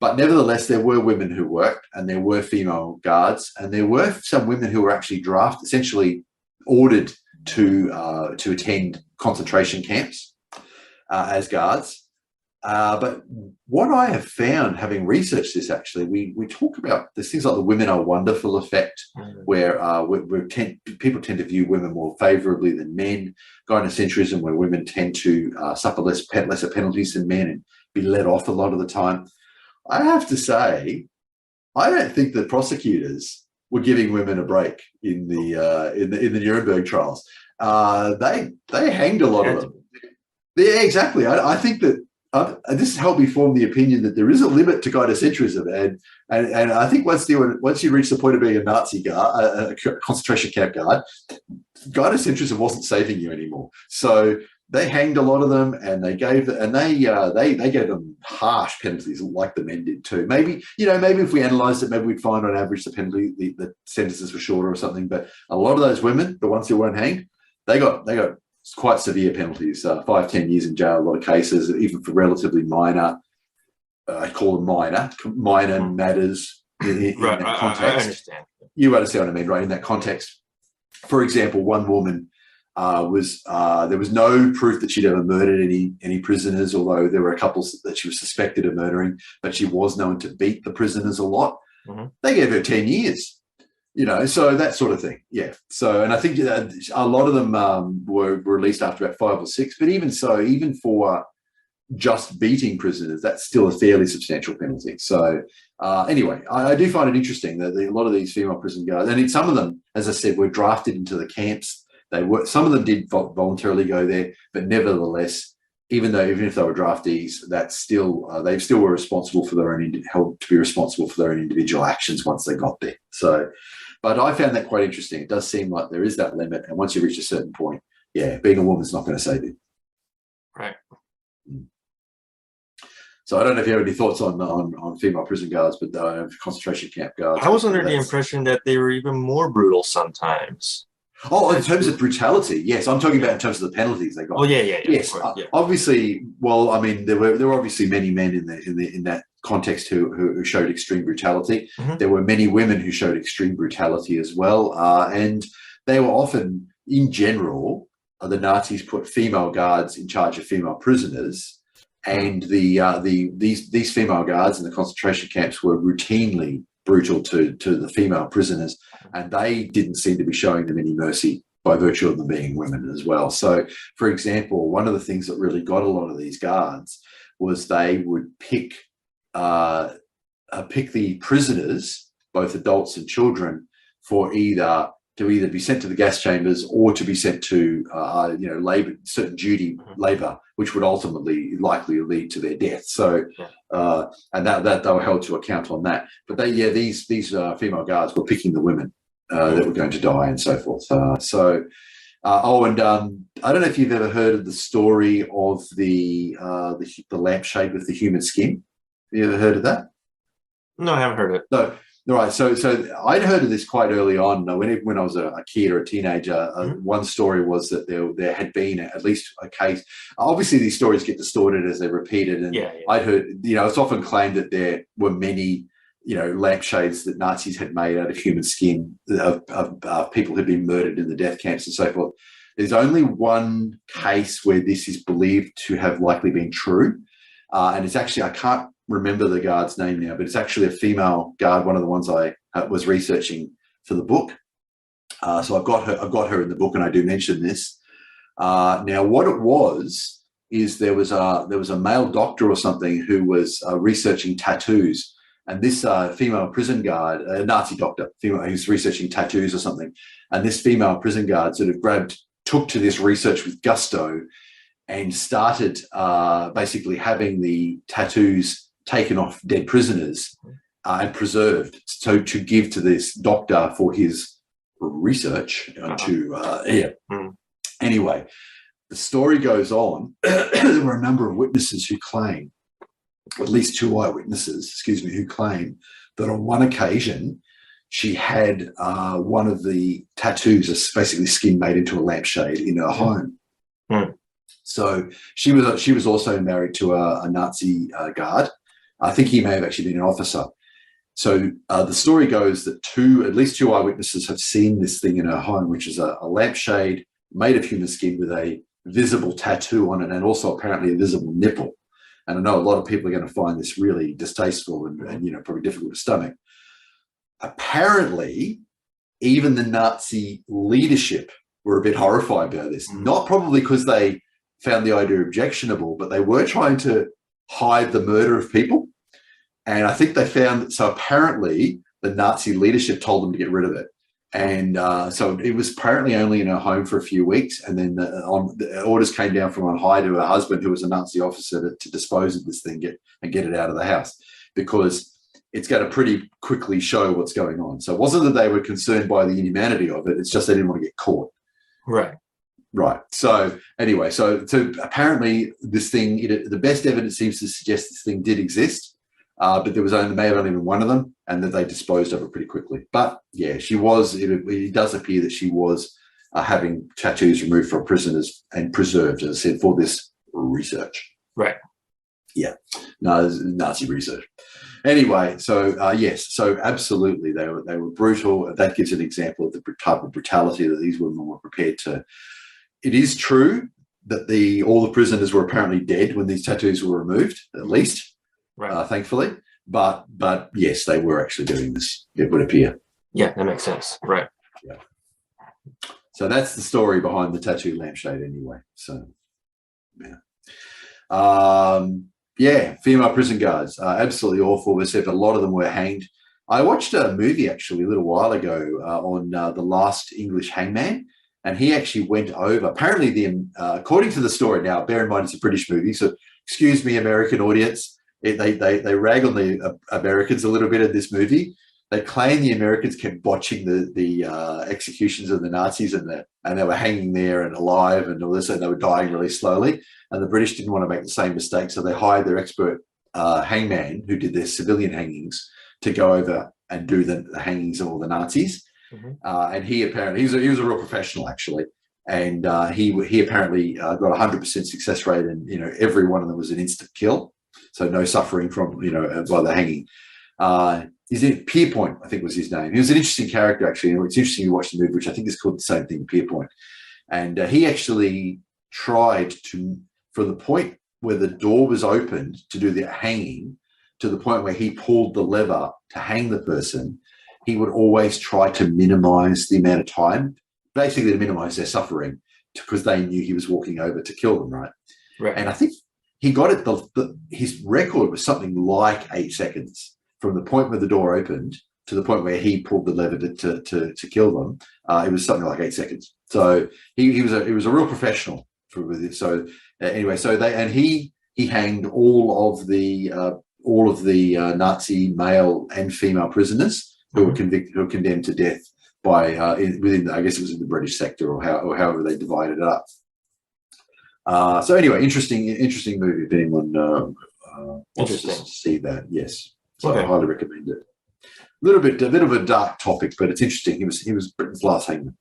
But nevertheless, there were women who worked, and there were female guards, and there were some women who were actually drafted, essentially ordered to attend concentration camps as guards. But what I have found, having researched this, actually, we talk about there's things like the women are wonderful effect, where people tend to view women more favourably than men. Gynocentrism, where women tend to suffer lesser penalties than men and be let off a lot of the time. I have to say, I don't think that prosecutors were giving women a break in the Nuremberg trials. They hanged a lot of them. Yeah, exactly. I think that. This has helped me form the opinion that there is a limit to gynocentrism, and I think once you reach the point of being a Nazi guard, a concentration camp guard, gynocentrism wasn't saving you anymore. So they hanged a lot of them, and they gave them harsh penalties, like the men did too. Maybe if we analysed it, maybe we'd find on average the sentences were shorter or something. But a lot of those women, the ones who weren't hanged, they got quite severe penalties, 5-10 years in jail, a lot of cases, even for relatively minor, I call them minor matters in right, that context. I understand. You understand what I mean, right? In that context. For example, one woman there was no proof that she'd ever murdered any prisoners, although there were a couple that she was suspected of murdering, but she was known to beat the prisoners a lot. Mm-hmm. They gave her 10 years. So that sort of thing. Yeah. So, and I think a lot of them were released after about 5 or 6, but even so, even for just beating prisoners, that's still a fairly substantial penalty. So anyway, I do find it interesting that a lot of these female prison guards, and some of them, as I said, were drafted into the camps. Some of them did voluntarily go there, but nevertheless, even if they were draftees, that's still they still were responsible for held to be responsible for their own individual actions once they got there. So. But I found that quite interesting. It does seem like there is that limit, and once you reach a certain point, yeah, being a woman's not going to save you. Right. So I don't know if you have any thoughts on female prison guards, but concentration camp guards. I was under the impression that they were even more brutal sometimes. Oh, in terms of brutality, yes. I'm talking about in terms of the penalties they got. Oh yeah. Yes, Of course, yeah. obviously. Well, I mean, there were obviously many men in that context who showed extreme brutality. Mhm. There were many women who showed extreme brutality as well, and they were often, in general, the Nazis put female guards in charge of female prisoners, and these female guards in the concentration camps were routinely brutal to the female prisoners, and they didn't seem to be showing them any mercy by virtue of them being women as well. So, for example, one of the things that really got a lot of these guards was they would pick the prisoners, both adults and children, for either be sent to the gas chambers or to be sent to labor, certain duty labor, which would ultimately likely lead to their death. So, and that they were held to account on that. But these female guards were picking the women that were going to die and so forth. I don't know if you've ever heard of the story of the lampshade with the human skin. Have you ever heard of that? No, I haven't heard it. No. Right, so I'd heard of this quite early on. When I was a kid or a teenager, one story was that there had been at least a case. Obviously, these stories get distorted as they're repeated, and I'd heard, it's often claimed that there were many, lampshades that Nazis had made out of human skin of people who'd been murdered in the death camps and so forth. There's only one case where this is believed to have likely been true, and it's actually, I can't remember the guard's name now, but it's actually a female guard, one of the ones I was researching for the book. So I've got her in the book, and I do mention this. Now, what it was is there was a male doctor or something who was researching tattoos, and this female prison guard, a Nazi doctor, female, who's researching tattoos or something, and this female prison guard sort of took to this research with gusto, and started basically having the tattoos taken off dead prisoners and preserved, so to give to this doctor for his research. Anyway, the story goes on. There were a number of witnesses who claim, at least 2 eyewitnesses, who claim that on one occasion she had one of the tattoos, basically skin made into a lampshade, in her home. So she was also married to a Nazi guard. I think he may have actually been an officer. So the story goes that at least two eyewitnesses have seen this thing in her home, which is a lampshade made of human skin with a visible tattoo on it, and also apparently a visible nipple. And I know a lot of people are going to find this really distasteful and probably difficult to stomach. Apparently, even the Nazi leadership were a bit horrified by this. Not probably because they found the idea objectionable, but they were trying to hide the murder of people. And I think they found that, so apparently the Nazi leadership told them to get rid of it. And so it was apparently only in her home for a few weeks. And then the orders came down from on high to her husband, who was a Nazi officer, to dispose of this thing and get it out of the house, because it's going to pretty quickly show what's going on. So it wasn't that they were concerned by the inhumanity of it. It's just they didn't want to get caught. Right. So anyway, so apparently this thing, the best evidence seems to suggest this thing did exist, but there may have only been one of them, and that they disposed of it pretty quickly. But yeah, she was. It does appear that she was having tattoos removed from prisoners and preserved, as I said, for this research. Right. Yeah. No, Nazi research. Anyway, so yes, so absolutely, they were brutal. That gives an example of the type of brutality that these women were prepared to. It is true that all the prisoners were apparently dead when these tattoos were removed, at least, thankfully. But yes, they were actually doing this, it would appear. Yeah, that makes sense. Right. Yeah. So that's the story behind the tattoo lampshade anyway. So, yeah. Female prison guards are absolutely awful. Except a lot of them were hanged. I watched a movie actually a little while ago on The Last English Hangman. And he actually went over, apparently according to the story, now bear in mind it's a British movie, so excuse me, American audience, they rag on the Americans a little bit in this movie. They claim the Americans kept botching the executions of the Nazis, and they were hanging there and alive and all this, and they were dying really slowly. And the British didn't want to make the same mistake, so they hired their expert hangman, who did their civilian hangings, to go over and do the hangings of all the Nazis. And he apparently he was a real professional actually, and he apparently got 100% success rate, and every one of them was an instant kill, so no suffering from by the hanging. Is it Pierpoint? I think was his name. He was an interesting character actually. It's interesting to watch the movie, which I think is called the same thing, Pierpoint. And he actually tried to, from the point where the door was opened to do the hanging, to the point where he pulled the lever to hang the person, he would always try to minimize the amount of time, basically to minimize their suffering, because they knew he was walking over to kill them, right? Right. And I think he got it. His record was something like 8 seconds from the point where the door opened to the point where he pulled the lever to kill them. It was something like 8 seconds. So he was a real professional with it. So anyway, he hanged all of the Nazi male and female prisoners who were condemned to death by within I guess it was in the British sector or however they divided it up. So anyway, interesting movie. If anyone wants to see that, yes. So I highly recommend it. A bit of a dark topic, but it's interesting. He was Britain's last hangman.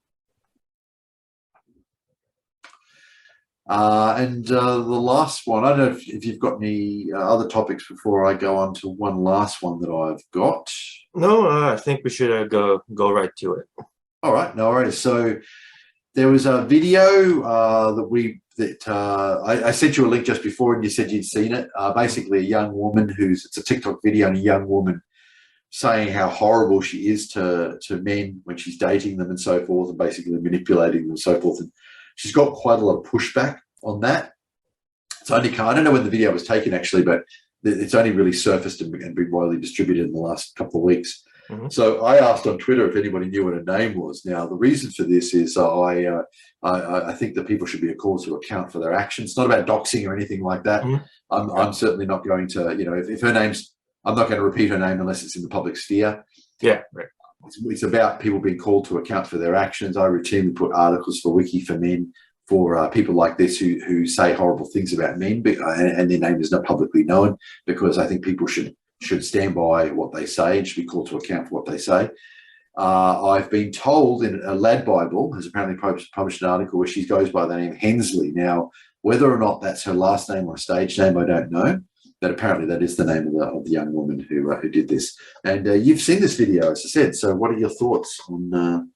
And the last one, I don't know if you've got any other topics before I go on to one last one that I've got. No, I think we should go right to it. All right, no worries. So there was a video I sent you a link just before, and you said you'd seen it. Basically, a young woman it's a TikTok video, and a young woman saying how horrible she is to men when she's dating them and so forth, and basically manipulating them and so forth. And she's got quite a lot of pushback on that. It's only I don't know when the video was taken actually, but it's only really surfaced and been widely distributed in the last couple of weeks. So I asked on Twitter if anybody knew what her name was. Now, the reason for this is I think that people should be called to account for their actions. It's not about doxing or anything like that. I'm certainly not going to, if her name's, I'm not going to repeat her name unless it's in the public sphere. Yeah, right. It's about people being called to account for their actions. I routinely put articles for Wiki for Men for people like this who say horrible things about men, and their name is not publicly known, because I think people should stand by what they say and should be called to account for what they say. I've been told in a Lad Bible has apparently published an article where she goes by the name Hensley. Now, whether or not that's her last name or a stage name, I don't know. But apparently that is the name of the young woman who did this. And you've seen this video, as I said. So what are your thoughts on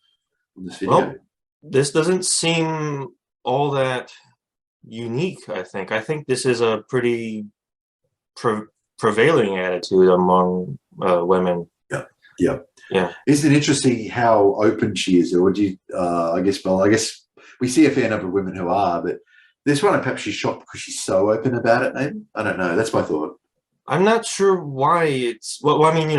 this video? Well, this doesn't seem all that unique, I think. I think this is a pretty prevailing attitude among women. Yeah. Isn't it interesting how open she is? Or would you, I guess we see a fair number of women who are, but this one, perhaps she's shocked because she's so open about it, maybe? I don't know. That's my thought. I'm not sure why it's, well I mean,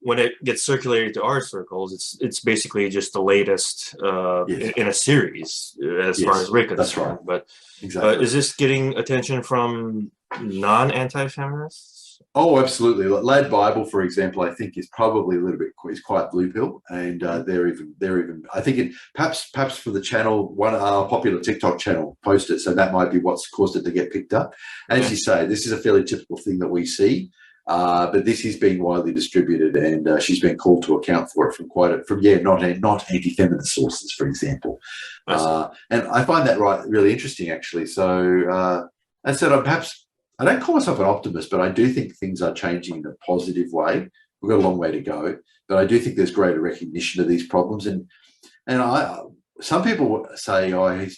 when it gets circulated to our circles, it's basically just the latest in a series as far as we're concerned. That's right. But exactly. Is this getting attention from non-anti-feminists? Oh, absolutely. Lad Bible, for example, I think is probably a little bit quite blue pill, and they're even. I think it perhaps for the channel, one popular TikTok channel posted, so that might be what's caused it to get picked up. As you say, this is a fairly typical thing that we see, but this is being widely distributed, and she's been called to account for it from not anti-feminist sources, for example, and I find that really interesting actually. So as I said, I don't call myself an optimist, but I do think things are changing in a positive way. We've got a long way to go, but I do think there's greater recognition of these problems. And some people say,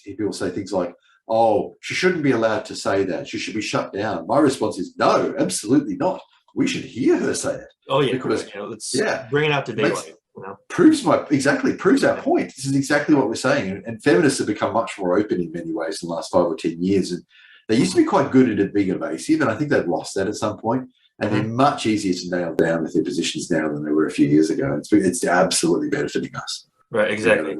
people say things like, "Oh, she shouldn't be allowed to say that. She should be shut down." My response is, no, absolutely not. We should hear her say it. Oh yeah, because let's bring it out to daylight. Proves our point. This is exactly what we're saying. And feminists have become much more open in many ways in the last 5 or 10 years. And they used to be quite good at being evasive, and I think they've lost that at some point. And they're much easier to nail down with their positions now than they were a few years ago. It's absolutely benefiting us. Right, exactly.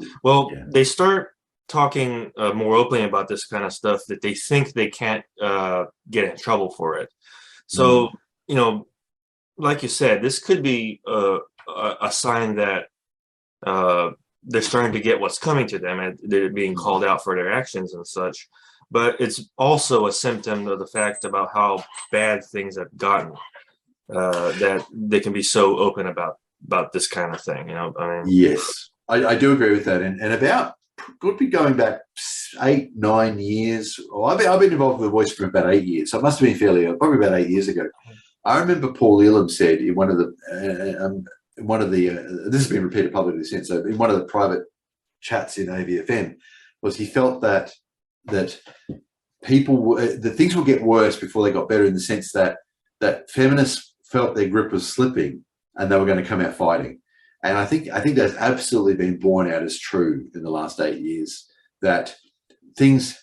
They start talking more openly about this kind of stuff that they think they can't get in trouble for it. So, like you said, this could be a sign that they're starting to get what's coming to them, and they're being called out for their actions and such. But it's also a symptom of the fact about how bad things have gotten, that they can be so open about about this kind of thing. You know, I mean, Yes, I do agree with that. And about could be going back 8, 9 years. Well, I've been involved with the voice for about 8 years, so it must have been probably about 8 years ago. I remember Paul Elam said in one of the this has been repeated publicly since. So in one of the private chats in AVFM, was he felt that the things will get worse before they got better, in the sense that feminists felt their grip was slipping and they were going to come out fighting. And I think that's absolutely been borne out as true in the last 8 years, that things,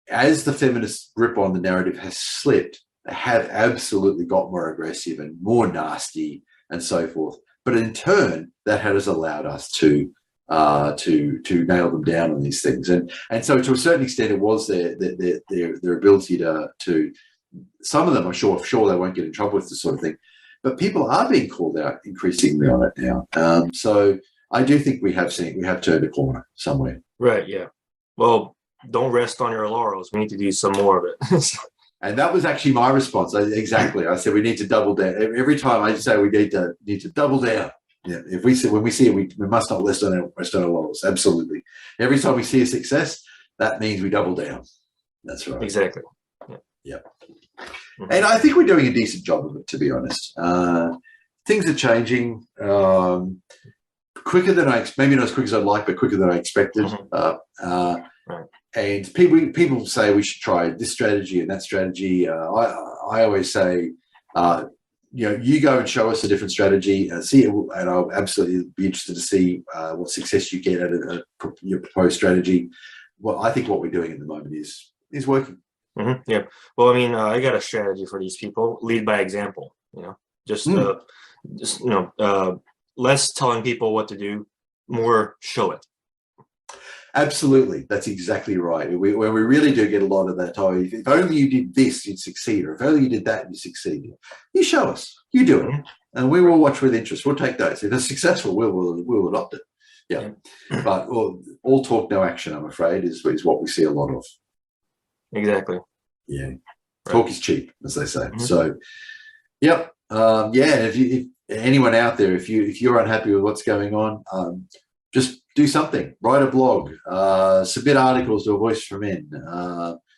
as the feminist grip on the narrative has slipped, they have absolutely got more aggressive and more nasty and so forth. But in turn, that has allowed us to nail them down on these things. And so to a certain extent, it was their ability to some of them are sure they won't get in trouble with this sort of thing. But people are being called out increasingly on it now. So I do think we have turned a corner somewhere. right? Yeah. Well, don't rest on your laurels. We need to do some more of it. And that was actually my response. Exactly. I said we need to double down. Every time I say we need to double down. Yeah. When we see it, we must not rest on our laurels. Absolutely. Every time we see a success, that means we double down. That's right. Exactly. Yeah. Mm-hmm. And I think we're doing a decent job of it, to be honest. Things are changing quicker than maybe not as quick as I'd like, but quicker than I expected. Mm-hmm. Right. And people say we should try this strategy and that strategy. I always say, you go and show us a different strategy, see it, and I'll absolutely be interested to see what success you get out of your proposed strategy. Well, I think what we're doing at the moment is working. Mm-hmm. Yeah. Well, I mean, I got a strategy for these people: lead by example. Just less telling people what to do, more show it. Absolutely, that's exactly right. Where we really do get a lot of that. Oh, if only you did this, you'd succeed, or if only you did that, you succeed. You show us, you do it, and we will watch with interest. We'll take those. If it's successful, we'll adopt it. Yeah. But all talk, no action, I'm afraid, is what we see a lot of. Exactly. Yeah. Right. Talk is cheap, as they say. Mm-hmm. So, yep. If anyone out there, if you're unhappy with what's going on, just do something. Write a blog. Submit articles to A Voice for Men.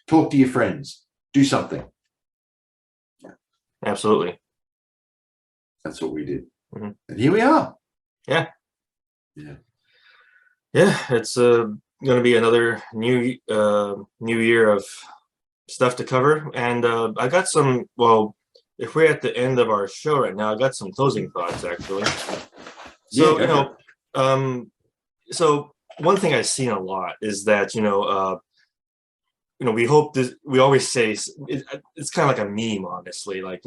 Talk to your friends. Do something. Yeah. Absolutely. That's what we did. Mm-hmm. And here we are. Yeah. Yeah. Yeah. It's going to be another new year of stuff to cover. And I got some, well, if we're at the end of our show right now, I got some closing thoughts, actually. So, so one thing I've seen a lot is that, we hope this, we always say it's kind of like a meme, honestly, like,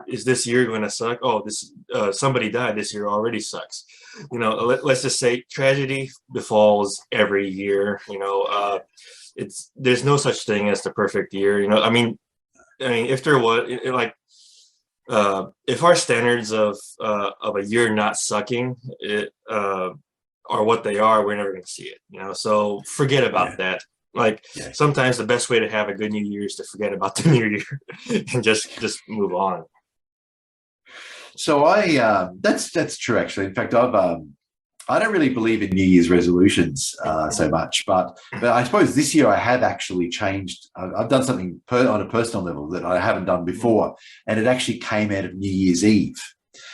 is this year going to suck? Oh, this somebody died this year already sucks. Let's just say tragedy befalls every year. There's no such thing as the perfect year. I mean, if there was, if our standards of a year not sucking are what they are, we're never going to see it. So forget about that. Sometimes the best way to have a good New Year is to forget about the New Year and just move on. So that's true, actually. In fact, I don't really believe in New Year's resolutions so much, but I suppose this year I have actually changed. I've done something on a personal level that I haven't done before, and it actually came out of New Year's Eve.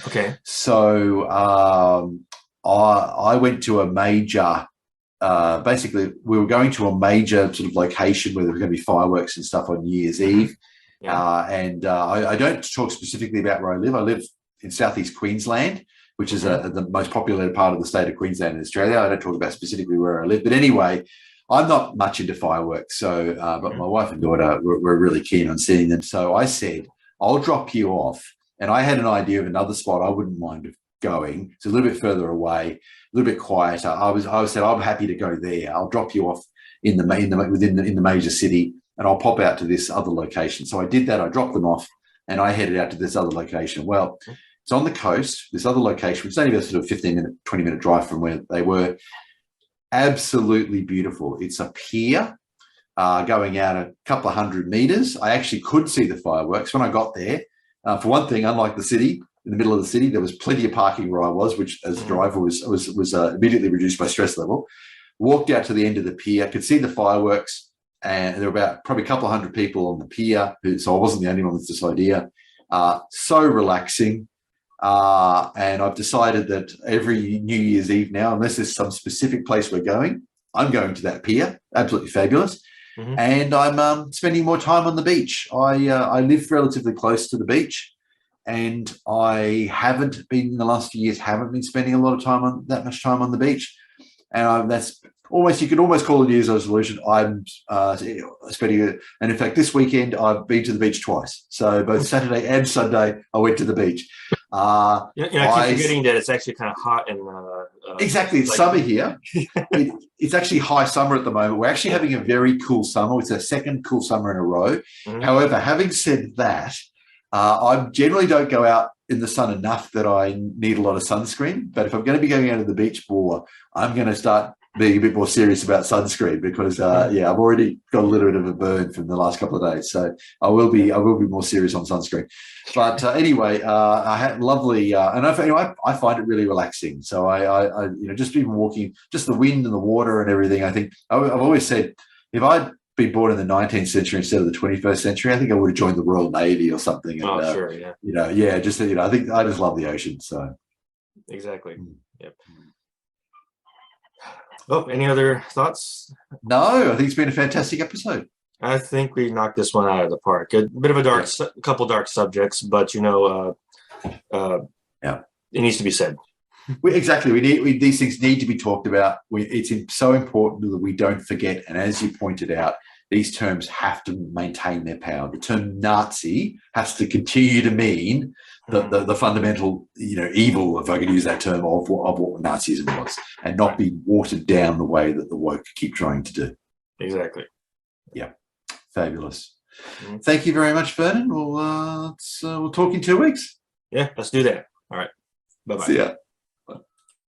Okay. So I went to a major. Basically, we were going to a major sort of location where there was going to be fireworks and stuff on New Year's Eve. Yeah. I don't talk specifically about where I live. I live in southeast Queensland, which is the most populated part of the state of Queensland in Australia. I don't talk about specifically where I live. But anyway, I'm not much into fireworks. So, but my wife and daughter were really keen on seeing them. So I said, I'll drop you off. And I had an idea of another spot I wouldn't mind going. It's a little bit further away, a little bit quieter. I said, I'm happy to go there. I'll drop you off in the major city, and I'll pop out to this other location. So I did that. I dropped them off, and I headed out to this other location. Well, it's on the coast, this other location, which is only a sort of 15-minute, 20-minute drive from where they were. Absolutely beautiful. It's a pier going out a couple of 100 meters. I actually could see the fireworks when I got there. For one thing, unlike the city, in the middle of the city. There was plenty of parking where I was, which as a driver was immediately reduced my stress level. Walked out to the end of the pier, could see the fireworks, and there were about probably a couple of hundred people on the pier, so I wasn't the only one with this idea. So relaxing. And I've decided that every New Year's Eve now, unless there's some specific place we're going, I'm going to that pier. Absolutely fabulous. And I'm spending more time on the beach. I live relatively close to the beach, and I haven't been in the last few years, haven't been spending a lot of time on that much time on the beach. And that's almost, you could almost call it a New Year's resolution. I'm spending it. And in fact, this weekend, I've been to the beach twice. So both Saturday and Sunday, I went to the beach. I keep forgetting that it's actually kind of hot and exactly, it's summer here. It's actually high summer at the moment. We're actually having a very cool summer. It's our second cool summer in a row. However, having said that, I generally don't go out in the sun enough that I need a lot of sunscreen. But if I'm going to be going out to the beach more, I'm going to start being a bit more serious about sunscreen because, I've already got a little bit of a burn from the last couple of days. So I will be more serious on sunscreen. But anyway, I had lovely, and I find it really relaxing. So I just even walking, just the wind and the water and everything. I think I've always said, if I'd been born in the 19th century instead of the 21st century, I think I would have joined the Royal Navy or something. And, sure, yeah. I think I just love the ocean. So exactly. Yep. Oh, any other thoughts? No, I think it's been a fantastic episode. I think we knocked this one out of the park. A bit of a couple dark subjects, but it needs to be said. Exactly. These things need to be talked about. It's so important that we don't forget. And as you pointed out, these terms have to maintain their power. The term Nazi has to continue to mean the fundamental, evil, if I could use that term, of what Nazism was, and not be watered down the way that the woke keep trying to do. Exactly. Yeah. Fabulous. Thank you very much, Vernon. We'll talk in 2 weeks. Yeah, let's do that. All right. Bye-bye. See ya.